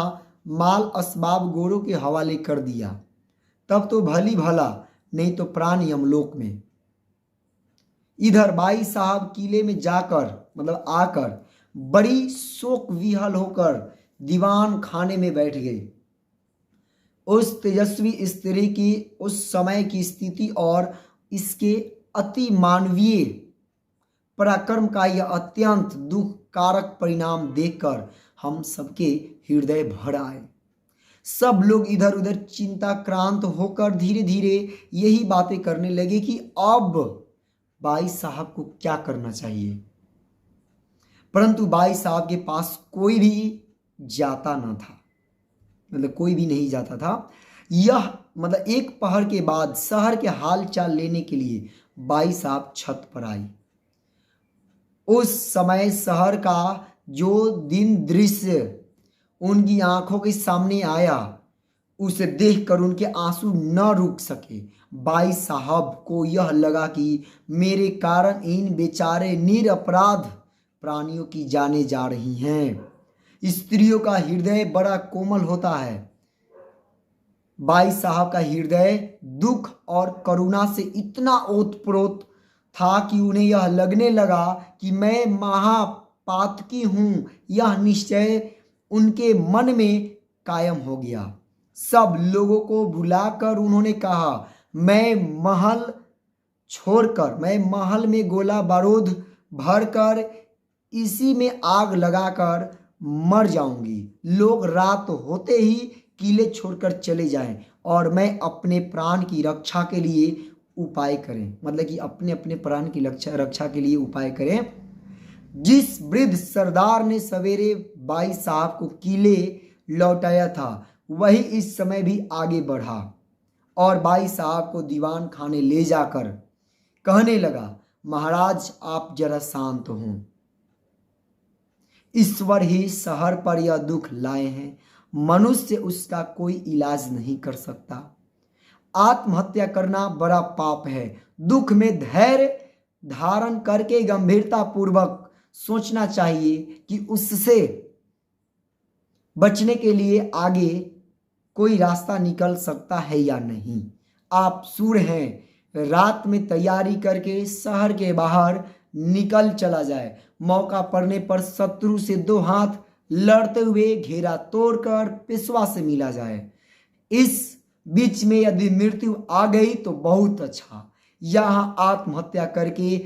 माल असबाब गोरों के हवाले कर दिया तब तो भली भला, नहीं तो प्राण यमलोक में। इधर बाई साहब किले में जाकर आकर बड़ी शोक विहल होकर दीवान खाने में बैठ गए। उस तेजस्वी स्त्री की उस समय की स्थिति और इसके अति मानवीय पराक्रम का यह अत्यंत दुखकारक परिणाम देखकर हम सबके हृदय भर आए। सब लोग इधर उधर चिंताक्रांत होकर धीरे धीरे यही बातें करने लगे कि अब बाई साहब को क्या करना चाहिए। परंतु बाई साहब के पास कोई भी जाता न था, कोई भी नहीं जाता था। यह एक पहर के बाद शहर के हाल चाल लेने के लिए बाई साहब छत पर आई। उस समय शहर का जो दिन दृश्य उनकी आंखों के सामने आया उसे देखकर उनके आंसू न रुक सके। बाई साहब को यह लगा कि मेरे कारण इन बेचारे निरपराध प्राणियों की जाने जा रही हैं। स्त्रियों का हृदय बड़ा कोमल होता है। बाई साहब का हृदय दुख और करुणा से इतना ओतप्रोत था कि उन्हें यह लगने लगा कि मैं महापातकी हूं। यह निश्चय उनके मन में कायम हो गया। सब लोगों को बुलाकर उन्होंने कहा, मैं महल में गोला बारूद भरकर इसी में आग लगाकर मर जाऊंगी। लोग रात होते ही किले छोड़कर चले जाएं और मैं अपने प्राण की रक्षा के लिए उपाय करें। कि अपने अपने प्राण की रक्षा के लिए उपाय करें। जिस वृद्ध सरदार ने सवेरे बाई साहब को किले लौटाया था वही इस समय भी आगे बढ़ा और भाई साहब को दीवान खाने ले जाकर कहने लगा, महाराज आप जरा शांत हों, ईश्वर ही शहर पर यह दुख लाए हैं, मनुष्य उसका कोई इलाज नहीं कर सकता। आत्महत्या करना बड़ा पाप है। दुख में धैर्य धारण करके गंभीरता पूर्वक सोचना चाहिए कि उससे बचने के लिए आगे कोई रास्ता निकल सकता है या नहीं। आप सूर हैं, रात में तैयारी करके शहर के बाहर निकल चला जाए, मौका पड़ने पर शत्रु से दो हाथ लड़ते हुए घेरा तोड़कर पेशवा से मिला जाए। इस बीच में यदि मृत्यु आ गई तो बहुत अच्छा, यहाँ आत्महत्या करके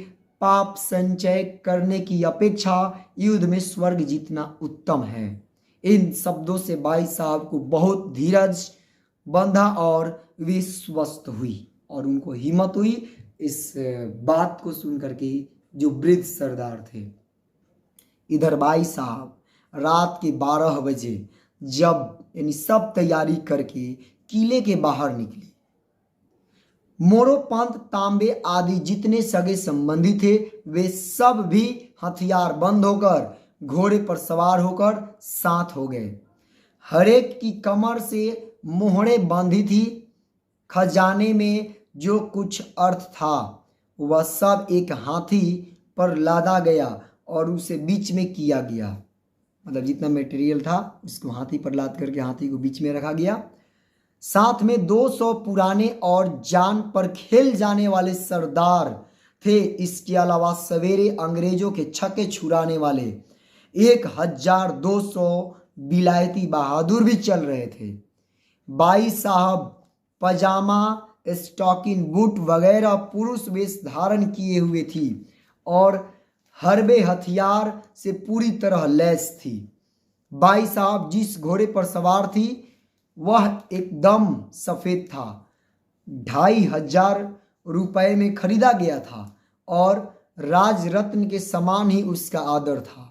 पाप संचय करने की अपेक्षा युद्ध में स्वर्ग जीतना उत्तम है। इन शब्दों से भाई साहब को बहुत धीरज बंधा और वे स्वस्थ हुई और उनको हिम्मत हुई इस बात को सुन करके जो वृद्ध सरदार थे। इधर भाई साहब रात के 12 बजे जब यानी सब तैयारी करके किले के बाहर निकले, मोरोपंत तांबे आदि जितने सगे संबंधी थे वे सब भी हथियार बंद होकर घोड़े पर सवार होकर साथ हो गए। हरेक की कमर से मोहरे बांधी थी। खजाने में जो कुछ अर्थ था वह सब एक हाथी पर लादा गया और उसे बीच में किया गया, मतलब जितना मटेरियल था उसको हाथी पर लाद करके हाथी को बीच में रखा गया। साथ में 200 पुराने और जान पर खेल जाने वाले सरदार थे। इसके अलावा सवेरे अंग्रेजों के छक्के छुड़ाने वाले 1200 विलायती बहादुर भी चल रहे थे। भाई साहब पजामा, स्टॉकिंग, बूट वगैरह पुरुष वेश धारण किए हुए थी और हरबे हथियार से पूरी तरह लैस थी। भाई साहब जिस घोड़े पर सवार थी वह एकदम सफेद था, 2500 रुपए में खरीदा गया था और राजरत्न के समान ही उसका आदर था।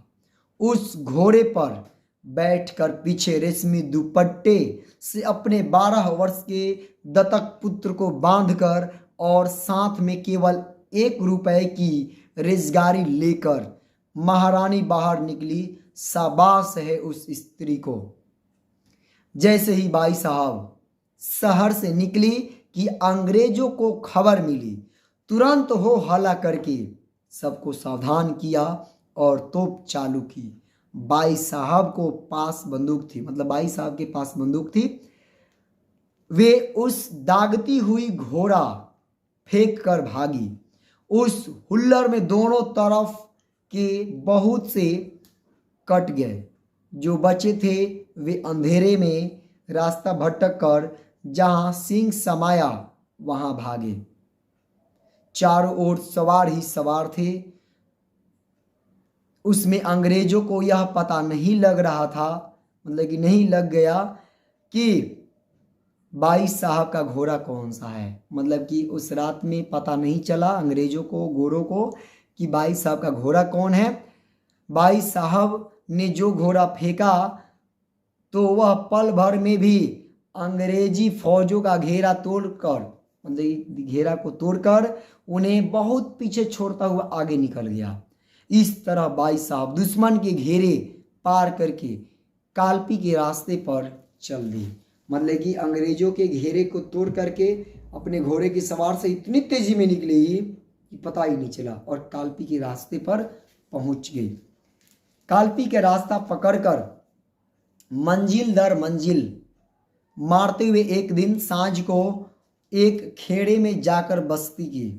उस घोड़े पर बैठकर पीछे रेशमी दुपट्टे से अपने 12 वर्ष के दत्तक पुत्र को बांधकर और साथ में केवल 1 रुपए की रेजगारी लेकर महारानी बाहर निकली। शाबाश है उस स्त्री को। जैसे ही भाई साहब शहर से निकली कि अंग्रेजों को खबर मिली, तुरंत हो हल्ला करके सबको सावधान किया और तोप चालू की। भाई साहब को पास बंदूक थी, मतलब भाई साहब के पास बंदूक थी। वे उस दागती हुई घोड़ा फेंक कर भागी। उस हुल्लड़ में दोनों तरफ के बहुत से कट गए। जो बचे थे वे अंधेरे में रास्ता भटक कर जहां सिंह समाया वहां भागे। चारों ओर सवार ही सवार थे। उसमें अंग्रेजों को यह पता नहीं लग रहा था, मतलब कि नहीं लग गया कि भाई साहब का घोड़ा कौन सा है। मतलब कि उस रात में पता नहीं चला अंग्रेजों को, गोरों को, कि भाई साहब का घोड़ा कौन है। भाई साहब ने जो घोड़ा फेंका तो वह पल भर में भी अंग्रेजी फौजों का घेरा तोड़कर, मतलब घेरा को तोड़कर उन्हें बहुत पीछे छोड़ता हुआ आगे निकल गया। इस तरह भाई साहब दुश्मन के घेरे पार करके कालपी के रास्ते पर चल दी। मतलब कि अंग्रेजों के घेरे को तोड़ करके अपने घोड़े की सवार से इतनी तेजी में निकली कि पता ही नहीं चला और कालपी के रास्ते पर पहुंच गई। कालपी के रास्ता पकड़कर मंजिल दर मंजिल मारते हुए एक दिन सांझ को एक खेड़े में जाकर बस्ती की।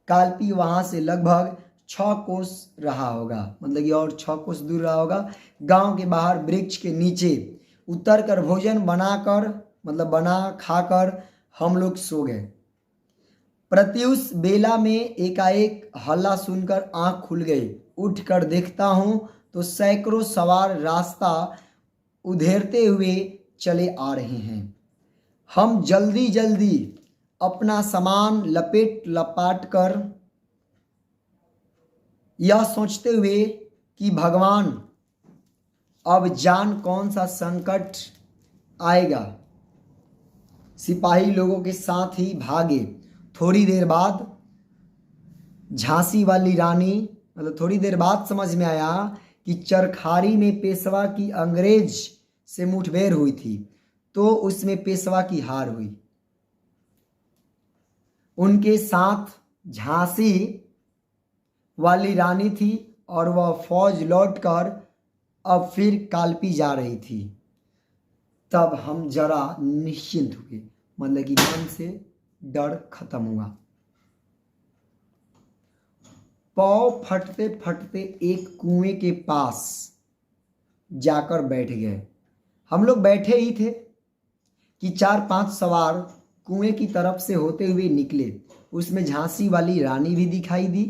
कालपी वहां से लगभग 6 कोस रहा होगा, मतलब कि और 6 कोस दूर रहा होगा। गांव के बाहर वृक्ष के नीचे उतर कर भोजन बनाकर, मतलब बना खाकर हम लोग सो गए। प्रत्युष बेला में एकाएक हल्ला सुनकर आंख खुल गई। उठकर देखता हूं तो सैकड़ों सवार रास्ता उधेड़ते हुए चले आ रहे हैं। हम जल्दी जल्दी अपना सामान लपेट लपाट कर यह सोचते हुए कि भगवान अब जान कौन सा संकट आएगा। सिपाही लोगों के साथ ही भागे। थोड़ी देर बाद झांसी वाली रानी, मतलब थोड़ी देर बाद समझ में आया कि चरखारी में पेशवा की अंग्रेज से मुठभेड़ हुई थी, तो उसमें पेशवा की हार हुई। उनके साथ झांसी वाली रानी थी और वह फौज लौटकर अब फिर कालपी जा रही थी। तब हम जरा निश्चिंत हुए, मतलब कि मन से डर खत्म हुआ। पाँव फटते फटते एक कुएं के पास जाकर बैठ गए। हम लोग बैठे ही थे कि 4-5 सवार कुएं की तरफ से होते हुए निकले। उसमें झांसी वाली रानी भी दिखाई दी।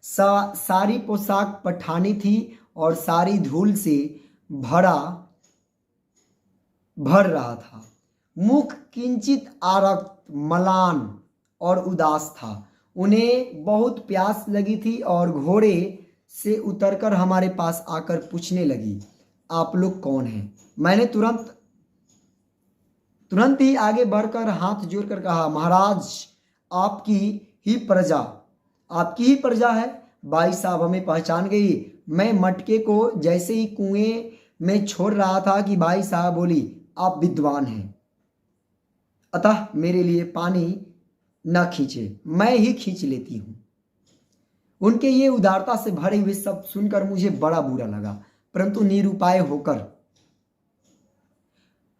सारी पोशाक पठानी थी और सारी धूल से भर रहा था। मुख किंचित आरक्त, मलान और उदास था। उन्हें बहुत प्यास लगी थी और घोड़े से उतरकर हमारे पास आकर पूछने लगी, आप लोग कौन हैं? मैंने तुरंत ही आगे बढ़कर हाथ जोड़कर कहा, महाराज आपकी ही प्रजा है। भाई साहब हमें पहचान गई। मैं मटके को जैसे ही कुएं में छोड़ रहा था कि भाई साहब बोली, आप विद्वान हैं, अतः मेरे लिए पानी न खींचे, मैं ही खींच लेती हूं। उनके ये उदारता से भरे हुए शब्द सुनकर मुझे बड़ा बुरा लगा, परंतु निरुपाय होकर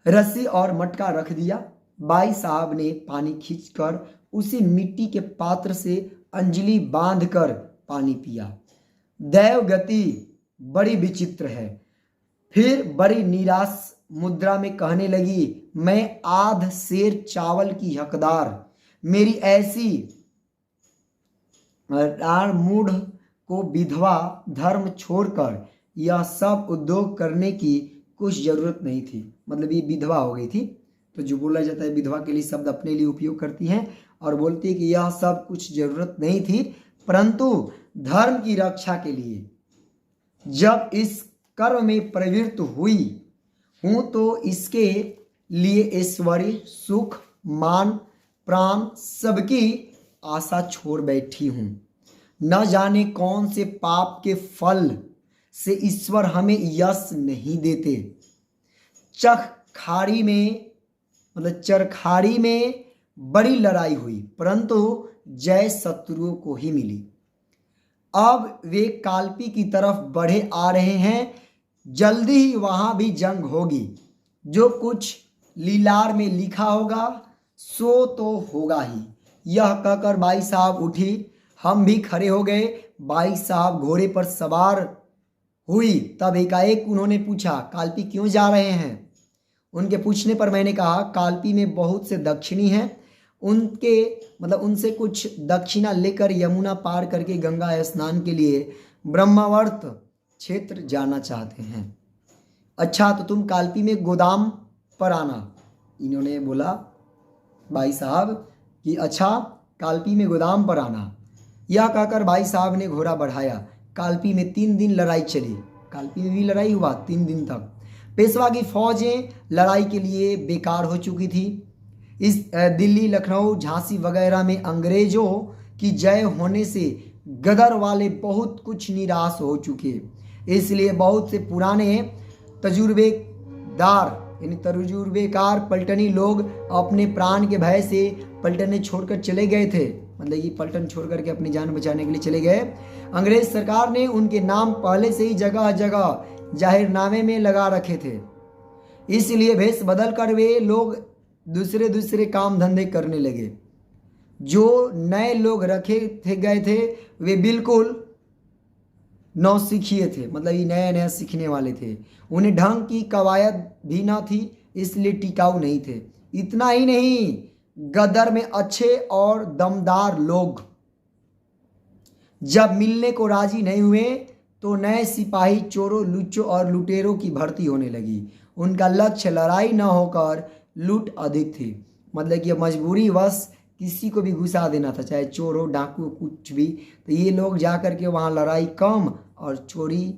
रस्सी और मटका रख दिया। भाई साहब ने पानी खींचकर उसी मिट्टी के पात्र से अंजलि बांधकर पानी पिया। दैव गति बड़ी विचित्र है। फिर बड़ी निराश मुद्रा में कहने लगी, मैं आध सेर चावल की हकदार, मेरी ऐसी मूढ़ को विधवा धर्म छोड़कर यह सब उद्योग करने की कुछ जरूरत नहीं थी। मतलब ये विधवा हो गई थी, तो जो बोला जाता है विधवा के लिए शब्द अपने लिए उपयोग करती हैं और बोलती है कि यह सब कुछ जरूरत नहीं थी, परंतु धर्म की रक्षा के लिए जब इस कर्म में प्रवृत्त हुई हूं तो इसके लिए ऐश्वर्य, सुख, मान, प्राण सबकी आशा छोड़ बैठी हूं। न जाने कौन से पाप के फल से ईश्वर हमें यश नहीं देते। चरखारी में बड़ी लड़ाई हुई, परंतु जय शत्रुओं को ही मिली। अब वे कालपी की तरफ बढ़े आ रहे हैं, जल्दी ही वहां भी जंग होगी। जो कुछ लीलार में लिखा होगा सो तो होगा ही। यह कहकर भाई साहब उठी, हम भी खड़े हो गए। भाई साहब घोड़े पर सवार हुई। तब एकाएक उन्होंने पूछा, कालपी क्यों जा रहे हैं? उनके पूछने पर मैंने कहा, कालपी में बहुत से दक्षिणी हैं, उनसे कुछ दक्षिणा लेकर यमुना पार करके गंगा स्नान के लिए ब्रह्मावर्त क्षेत्र जाना चाहते हैं। अच्छा, तो तुम कालपी में गोदाम पर आना। इन्होंने बोला भाई साहब कि अच्छा, कालपी में गोदाम पर आना। यह कहकर भाई साहब ने घोड़ा बढ़ाया। कालपी में 3 दिन लड़ाई चली। कालपी में भी लड़ाई हुआ 3 दिन तक। पेशवा की फौजें लड़ाई के लिए बेकार हो चुकी थी। इस दिल्ली, लखनऊ, झांसी वगैरह में अंग्रेजों की जय होने से गदर वाले बहुत कुछ निराश हो चुके। इसलिए बहुत से पुराने तजुर्बेकार पलटनी लोग अपने प्राण के भय से पलटने छोड़कर चले गए थे। मतलब ये पलटन छोड़ करके अपनी जान बचाने के लिए चले गए। अंग्रेज सरकार ने उनके नाम पहले से ही जगह जगह जाहिरनामे में लगा रखे थे। इसलिए भेष बदल कर वे लोग दूसरे काम धंधे करने लगे। जो नए लोग गए थे वे बिल्कुल नौसिखिए थे, मतलब ये नया नया सीखने वाले थे। उन्हें ढंग की कवायद भी न थी, इसलिए टिकाऊ नहीं थे। इतना ही नहीं, गदर में अच्छे और दमदार लोग जब मिलने को राजी नहीं हुए तो नए सिपाही चोरों, लुच्चों और लुटेरों की भर्ती होने लगी। उनका लक्ष्य लड़ाई न होकर लूट अधिक थी। मतलब कि मजबूरी वश किसी को भी घुसा देना था, चाहे चोर हो, डाकू, कुछ भी। तो ये लोग जा कर के वहाँ लड़ाई कम और चोरी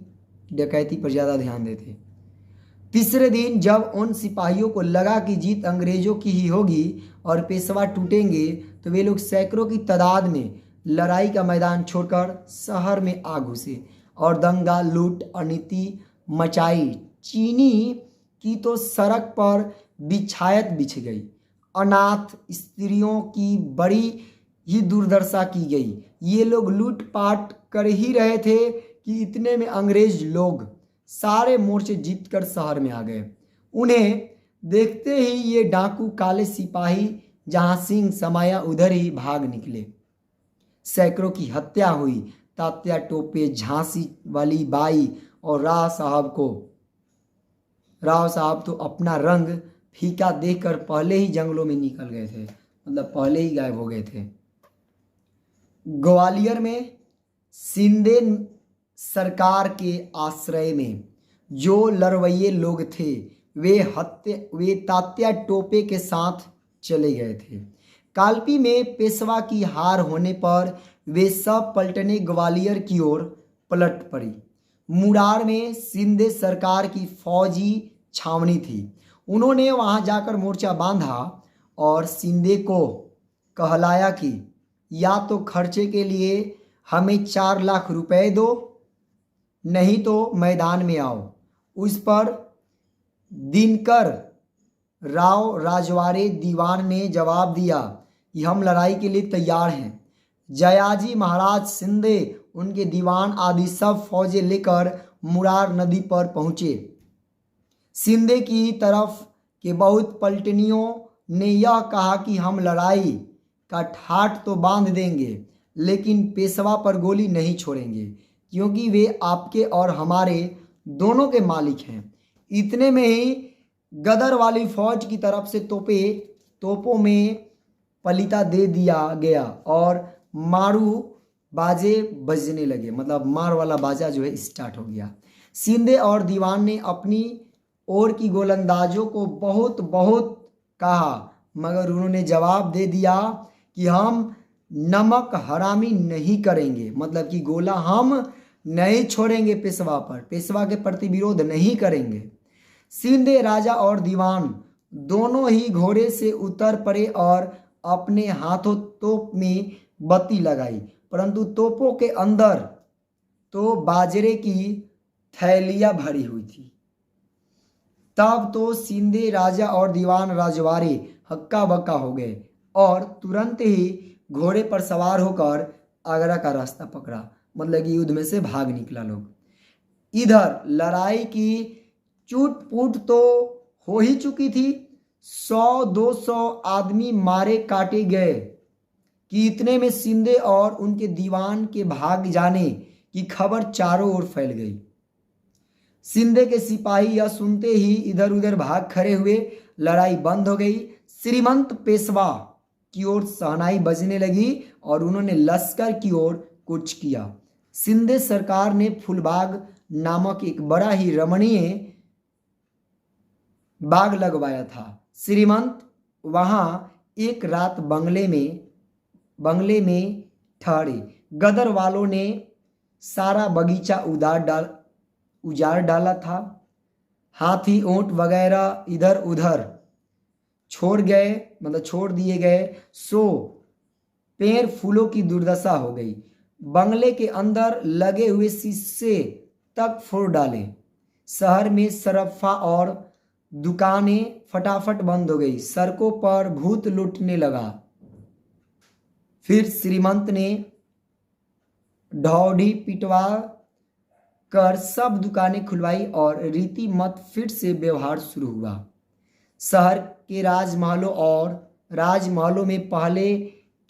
डकैती पर ज़्यादा ध्यान देते। तीसरे दिन जब उन सिपाहियों को लगा कि जीत अंग्रेजों की ही होगी और पेशवा टूटेंगे, तो वे लोग सैकड़ों की तादाद में लड़ाई का मैदान छोड़कर शहर में आ घुसे और दंगा, लूट, अनीति मचाई। चीनी की तो सड़क पर बिछायत बिछ गई। अनाथ स्त्रियों की बड़ी ही दुर्दशा की गई। ये लोग लूटपाट कर ही रहे थे कि इतने में अंग्रेज लोग सारे मोर्चे जीतकर शहर में आ गए। उन्हें देखते ही ये डाकू काले सिपाही जहां सिंह समाया उधर ही भाग निकले। सैकड़ों की हत्या हुई। तात्या टोपे, झांसी वाली बाई और राव साहब तो अपना रंग फीका देखकर पहले ही जंगलों में निकल गए थे, मतलब पहले ही गायब हो गए थे। ग्वालियर में शिंदे सरकार के आश्रय में जो लड़वैये लोग थे वे तात्या टोपे के साथ चले गए थे। कालपी में पेशवा की हार होने पर वे सब पलटने ग्वालियर की ओर पलट पड़ी। मुरार में शिंदे सरकार की फौजी छावनी थी। उन्होंने वहां जाकर मोर्चा बांधा और शिंदे को कहलाया कि या तो खर्चे के लिए हमें 4 लाख रुपए दो, नहीं तो मैदान में आओ। उस पर दिनकर राव राजवाड़े दीवान ने जवाब दिया कि हम लड़ाई के लिए तैयार हैं। जयाजी महाराज शिंदे, उनके दीवान आदि सब फौजें लेकर मुरार नदी पर पहुंचे। शिंदे की तरफ के बहुत पलटनियों ने यह कहा कि हम लड़ाई का ठाठ तो बांध देंगे, लेकिन पेशवा पर गोली नहीं छोड़ेंगे, क्योंकि वे आपके और हमारे दोनों के मालिक हैं। इतने में ही गदर वाली फौज की तरफ से तोपों में पलीता दे दिया गया और मारू बाजे बजने लगे, मतलब मार वाला बाजा जो है स्टार्ट हो गया। शिंदे और दीवान ने अपनी ओर की गोलंदाजों को बहुत बहुत कहा, मगर उन्होंने जवाब दे दिया कि हम नमक हरामी नहीं करेंगे, मतलब कि गोला हम नहीं छोड़ेंगे, पेशवा के प्रति विरोध नहीं करेंगे। शिंदे राजा और दीवान दोनों ही घोड़े से उतर पड़े और अपने हाथों तोप में बत्ती लगाई, परंतु तोपों के अंदर तो बाजरे की थैलियां भरी हुई थी। तब तो शिंदे राजा और दीवान राजवाड़े हक्का बक्का हो गए और तुरंत ही घोड़े पर सवार होकर आगरा का रास्ता पकड़ा, मतलब कि युद्ध में से भाग निकला लोग। इधर लड़ाई की चूट-फूट तो हो ही चुकी थी। 100-200 आदमी मारे काटे गए कि इतने में शिंदे और उनके दीवान के भाग जाने की खबर चारों ओर फैल गई। शिंदे के सिपाही यह सुनते ही इधर उधर भाग खड़े हुए। लड़ाई बंद हो गई। श्रीमंत पेशवा की ओर शहनाई बजने लगी और उन्होंने लश्कर की ओर कूच किया। शिंदे सरकार ने फूलबाग नामक एक बड़ा ही रमणीय बाग लगवाया था। श्रीमंत वहां एक रात बंगले में ठहरे। गदर वालों ने सारा बगीचा उजाड़ डाला था। हाथी, ऊंट वगैरह इधर उधर छोड़ दिए गए। सो पेड़ फूलों की दुर्दशा हो गई। बंगले के अंदर लगे हुए शीशे तक फोड़ डाले। शहर में सराफा और दुकानें फटाफट बंद हो गई। सड़कों पर भूत लूटने लगा। फिर श्रीमंत ने ढौड़ी पिटवा कर सब दुकानें खुलवाई और रीति मत फिर से व्यवहार शुरू हुआ। शहर के राजमहलों में पहले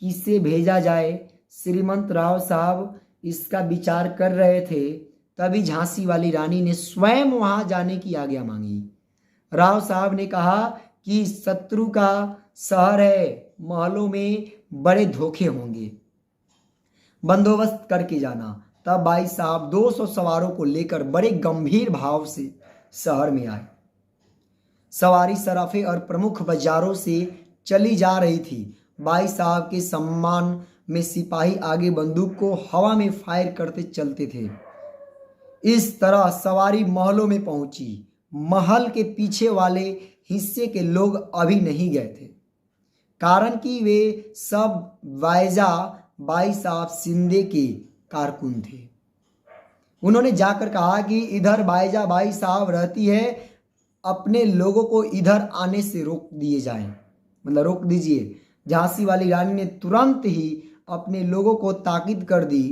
किसे भेजा जाए, श्रीमंत राव साहब इसका विचार कर रहे थे। तभी झांसी वाली रानी ने स्वयं वहां जाने की आज्ञा मांगी। राव साहब ने कहा कि शत्रु का शहर है, महलों में बड़े धोखे होंगे, बंदोबस्त करके जाना। तब भाई साहब 200 सवारों को लेकर बड़े गंभीर भाव से शहर में आए। सवारी सराफे और प्रमुख बाजारों से चली जा रही थी। भाई साहब के सम्मान में सिपाही आगे बंदूक को हवा में फायर करते चलते थे। इस तरह सवारी महलों में पहुंची। महल के पीछे वाले हिस्से के लोग अभी नहीं गए थे, कारण कि वे सब वायजा बाई साहब शिंदे के कारकुन थे। उन्होंने जाकर कहा कि इधर बाईजा बाई साहब रहती है, अपने लोगों को इधर आने से रोक दिए जाएं, मतलब रोक दीजिए। झांसी वाली रानी ने तुरंत ही अपने लोगों को ताकीद कर दी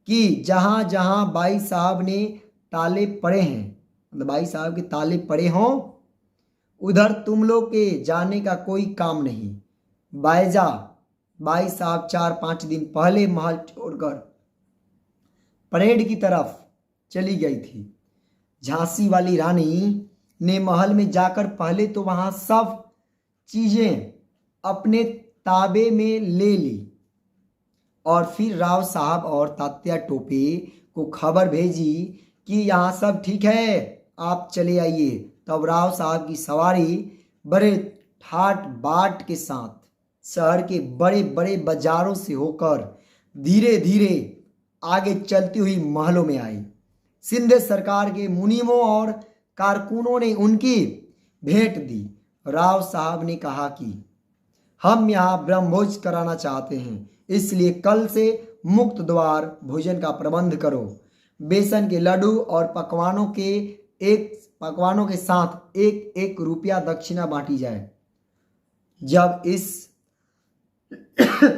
कि जहां जहां बाई साहब ने ताले पड़े हैं, मतलब बाई साहब के ताले पड़े हों, उधर तुम लोग के जाने का कोई काम नहीं। बाईजा बाई साहब 4-5 दिन पहले महल छोड़कर परेड की तरफ चली गई थी। झांसी वाली रानी ने महल में जाकर पहले तो वहां सब चीजें अपने ताबे में ले ली और फिर राव साहब और तात्या टोपे को खबर भेजी कि यहाँ सब ठीक है, आप चले आइए। तब राव साहब की सवारी बड़े ठाट बाट के साथ शहर के बड़े बड़े बाजारों से होकर धीरे धीरे आगे चलती हुई महलों में आई। सिंध सरकार के मुनीमों और कारकुनों ने उनकी भेंट दी। राव साहब ने कहा कि हम यहाँ ब्रह्मभोज कराना चाहते हैं, इसलिए कल से मुक्त द्वार भोजन का प्रबंध करो। बेसन के लड्डू और पकवानों के साथ 1-1 रुपया दक्षिणा बांटी जाए।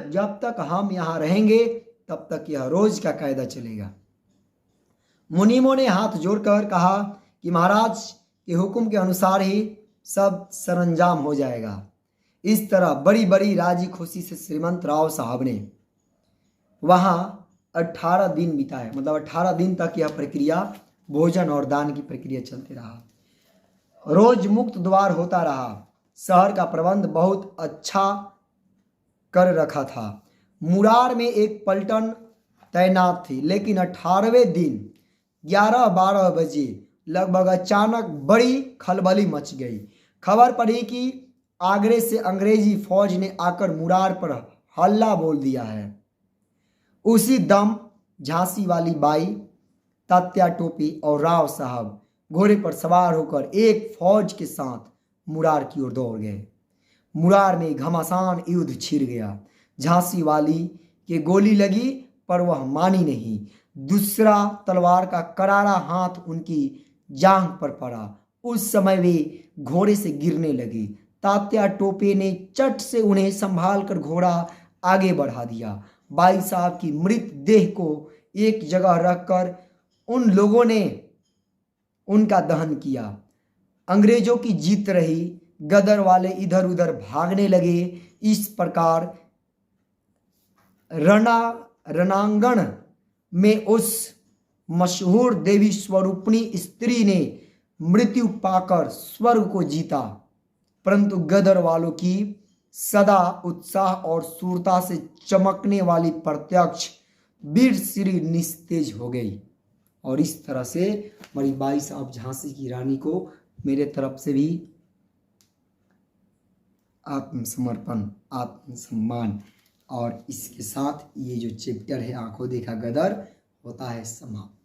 जब तक हम यहाँ रहेंगे तब तक यह रोज का कायदा चलेगा। मुनीमों ने हाथ जोड़कर कहा कि महाराज के हुक्म के अनुसार ही सब सरंजाम हो जाएगा। इस तरह बड़ी बड़ी राजी खुशी से श्रीमंत राव साहब ने वहाँ 18 दिन बिताए, मतलब 18 दिन तक यह प्रक्रिया, भोजन और दान की प्रक्रिया चलते रहा। रोज मुक्त द्वार होता रहा। शहर का प्रबंध बहुत अच्छा कर रखा था। मुरार में एक पलटन तैनात थी, लेकिन 18वें दिन 11-12 बजे लगभग अचानक बड़ी खलबली मच गई। खबर पड़ी कि आगरे से अंग्रेजी फौज ने आकर मुरार पर हल्ला बोल दिया है। उसी दम झांसी वाली बाई, तात्या टोपी और राव साहब घोड़े पर सवार होकर एक फौज के साथ मुरार की ओर दौड़ गए। मुरार में घमासान युद्ध छिड़ गया। झांसी वाली के गोली लगी पर वह मानी नहीं। दूसरा तलवार का करारा हाथ उनकी जांघ पर पड़ा। उस समय वे घोड़े से गिरने लगे। तात्या टोपे ने चट से उन्हें संभाल कर घोड़ा आगे बढ़ा दिया। बाई साहब की मृत देह को एक जगह रखकर उन लोगों ने उनका दहन किया। अंग्रेजों की जीत रही। गदर वाले इधर उधर भागने लगे। इस प्रकार रणांगण में उस मशहूर देवी स्वरूपणी स्त्री ने मृत्यु पाकर स्वर्ग को जीता, परंतु गदर वालों की सदा उत्साह और शूरता से चमकने वाली प्रत्यक्ष वीर श्री निस्तेज हो गई। और इस तरह से हमारी बाई साहब झांसी की रानी को मेरे तरफ से भी आत्मसमर्पण, आत्मसम्मान। और इसके साथ ये जो चैप्टर है आंखों देखा गदर होता है समाप्त।